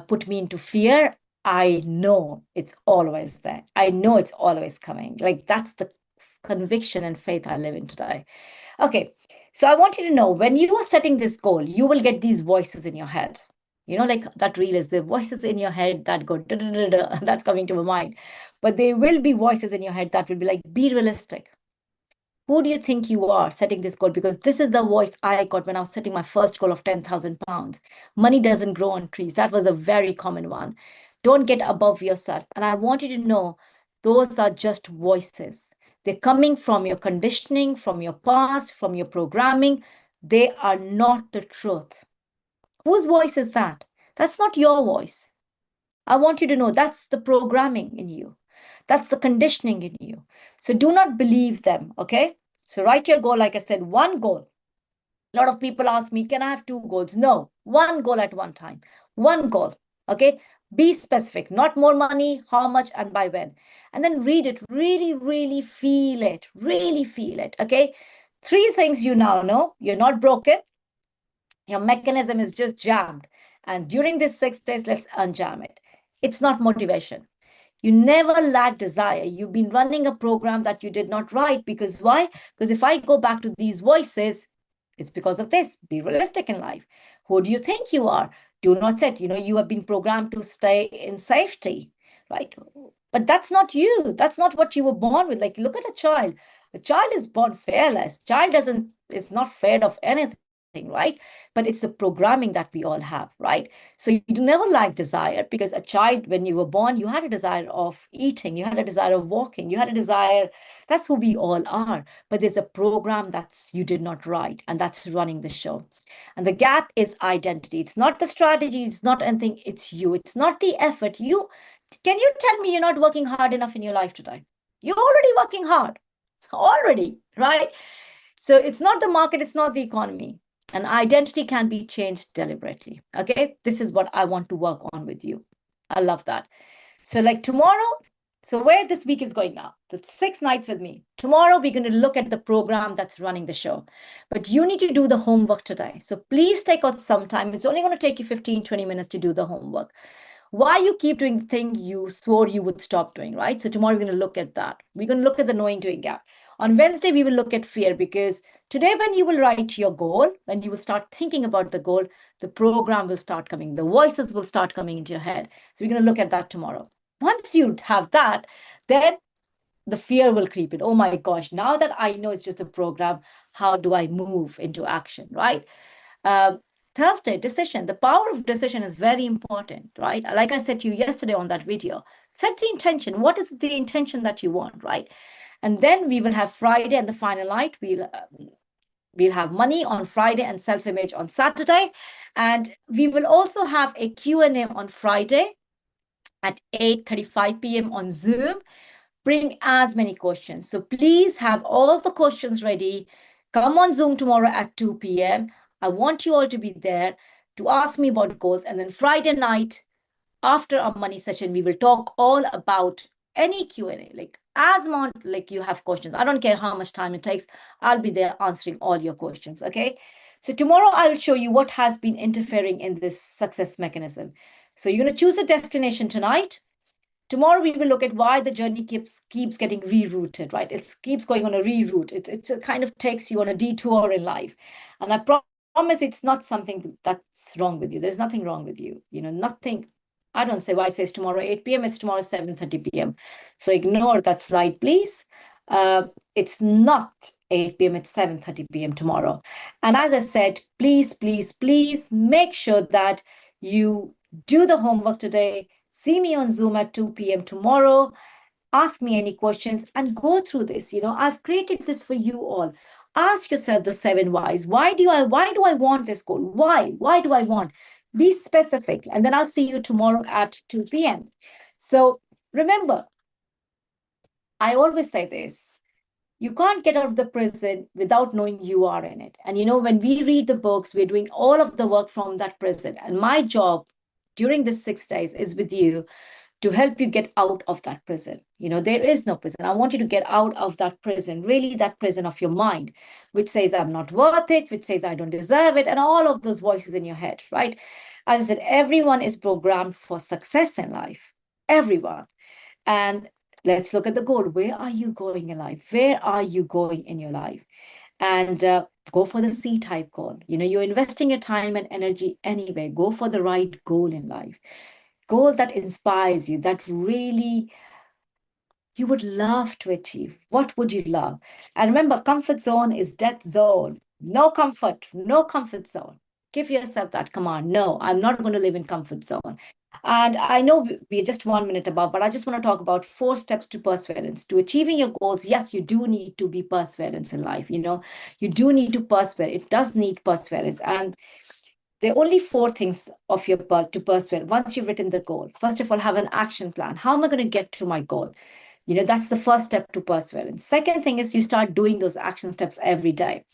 put me into fear. I know it's always there. I know it's always coming. Like, that's the conviction and faith I live in today. Okay. So I want you to know, when you are setting this goal, you will get these voices in your head. Like that reel is the voices in your head that go, da, da, da, da, that's coming to my mind. But there will be voices in your head that will be like, be realistic. Who do you think you are setting this goal? Because this is the voice I got when I was setting my first goal of 10,000 pounds. Money doesn't grow on trees. That was a very common one. Don't get above yourself. And I want you to know, those are just voices. They're coming from your conditioning, from your past, from your programming. They are not the truth. Whose voice is that? That's not your voice. I want you to know that's the programming in you. That's the conditioning in you. So do not believe them, okay? So write your goal, like I said, one goal. A lot of people ask me, can I have two goals? No, one goal at one time. One goal, okay? Be specific, not more money, how much, and by when. And then read it, really, really feel it, okay? Three things you now know: you're not broken, your mechanism is just jammed. And during these 6 days, let's unjam it. It's not motivation. You never lack desire. You've been running a program that you did not write. Because why? Because if I go back to these voices, it's because of this. Be realistic in life. Who do you think you are? Do not set. You have been programmed to stay in safety, right? But that's not you. That's not what you were born with. Like, look at a child. A child is born fearless. Child is not feared of anything, right? But it's the programming that we all have, right? So you never lack desire, because a child, when you were born, you had a desire of eating, you had a desire of walking, you had a desire. That's who we all are. But there's a program that's you did not write, and that's running the show. And the gap is identity. It's not the strategy, it's not anything, it's you. It's not the effort. Can you tell me you're not working hard enough in your life today? You're already working hard, already, right? So it's not the market, it's not the economy. And identity can be changed deliberately. Okay, this is what I want to work on with you. I love that. So, like tomorrow, so where this week is going now, the 6 nights with me. Tomorrow, we're going to look at the program that's running the show. But you need to do the homework today. So please take out some time. It's only going to take you 15-20 minutes to do the homework. Why you keep doing the thing you swore you would stop doing, right? So tomorrow we're going to look at that. We're going to look at the knowing doing gap. On Wednesday, we will look at fear, because today, when you will write your goal, when you will start thinking about the goal, the program will start coming. The voices will start coming into your head. So we're going to look at that tomorrow. Once you have that, then the fear will creep in. Oh my gosh, now that I know it's just a program, how do I move into action, right? Thursday, decision. The power of decision is very important, right? Like I said to you yesterday on that video, set the intention. What is the intention that you want, right? And then we will have Friday and the final night. We'll have money on Friday and self-image on Saturday. And we will also have a Q&A on Friday at 8:35 p.m. on Zoom. Bring as many questions. So please have all the questions ready. Come on Zoom tomorrow at 2 p.m. I want you all to be there to ask me about goals. And then Friday night, after our money session, we will talk all about any Q&A, like as much like you have questions. I don't care how much time it takes. I'll be there answering all your questions, okay? So tomorrow I will show you what has been interfering in this success mechanism. So you're going to choose a destination tonight. Tomorrow we will look at why the journey keeps getting rerouted, right? It keeps going on a reroute. It kind of takes you on a detour in life. And I promise it's not something that's wrong with you. There's nothing wrong with you. Nothing. I don't say why it says tomorrow 8 p.m. It's tomorrow 7:30 p.m. So ignore that slide, please. It's not 8 p.m., it's 7:30 p.m. tomorrow. And as I said, please, please, please make sure that you do the homework today. See me on Zoom at 2 p.m. tomorrow. Ask me any questions and go through this. I've created this for you all. Ask yourself the 7 whys. Why do I want this goal? Why do I want? Be specific. And then I'll see you tomorrow at 2 p.m. So remember, I always say this. You can't get out of the prison without knowing you are in it. And when we read the books, we're doing all of the work from that prison. And my job during this 6 days is with you to help you get out of that prison. There is no prison. I want you to get out of that prison, really that prison of your mind, which says I'm not worth it, which says I don't deserve it, and all of those voices in your head, right? As I said, everyone is programmed for success in life. Everyone. And let's look at the goal. Where are you going in life? Where are you going in your life? And go for the C-type goal. You're investing your time and energy anyway. Go for the right goal in life. Goal that inspires you, that really you would love to achieve. What would you love? And remember, comfort zone is death zone. No comfort zone. Give yourself that command. No, I'm not going to live in comfort zone. And I know we're just 1 minute above, but I just want to talk about 4 steps to perseverance. To achieving your goals, yes, you do need to be perseverance in life. You do need to persevere. It does need perseverance. And there are only 4 things of your to persevere. Once you've written the goal, first of all, have an action plan. How am I going to get to my goal? That's the first step to perseverance. Second thing is you start doing those action steps every day.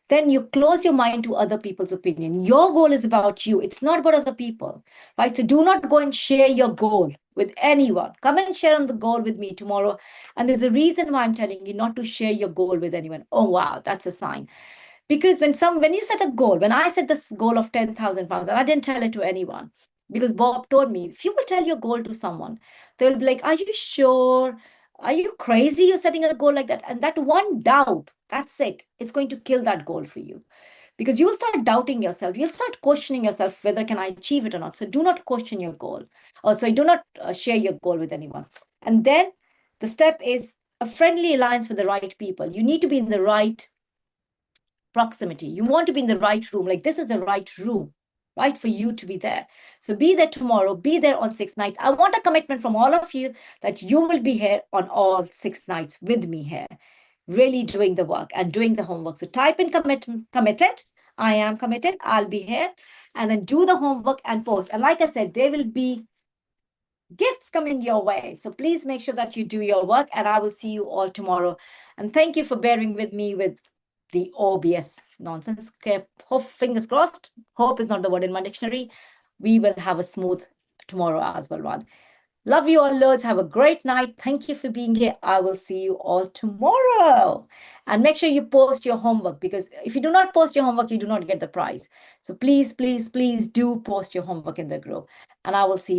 Then you close your mind to other people's opinion. Your goal is about you. It's not about other people, right? So do not go and share your goal with anyone. Come and share on the goal with me tomorrow. And there's a reason why I'm telling you not to share your goal with anyone. Oh, wow, that's a sign. Because when you set a goal, when I set this goal of 10,000 pounds, and I didn't tell it to anyone, because Bob told me, if you will tell your goal to someone, they'll be like, are you sure? Are you crazy? You're setting a goal like that. And that one doubt, that's it. It's going to kill that goal for you. Because you'll start doubting yourself. You'll start questioning yourself whether can I achieve it or not. So do not question your goal. So do not share your goal with anyone. And then the step is a friendly alliance with the right people. You need to be in the right proximity. You want to be in the right room. Like this is the right room, right, for you to be there. So be there tomorrow. Be there on 6 nights. I want a commitment from all of you that you will be here on all 6 nights with me here, really doing the work and doing the homework. So type in committed. I am committed. I'll be here. And then do the homework and post. And like I said, there will be gifts coming your way. So please make sure that you do your work, and I will see you all tomorrow. And thank you for bearing with me with the OBS nonsense. Okay, hope, fingers crossed. Hope is not the word in my dictionary. We will have a smooth tomorrow as well, one. Love you all loads. Have a great night. Thank you for being here. I will see you all tomorrow. And make sure you post your homework, because if you do not post your homework, you do not get the prize. So please, please, please do post your homework in the group. And I will see you.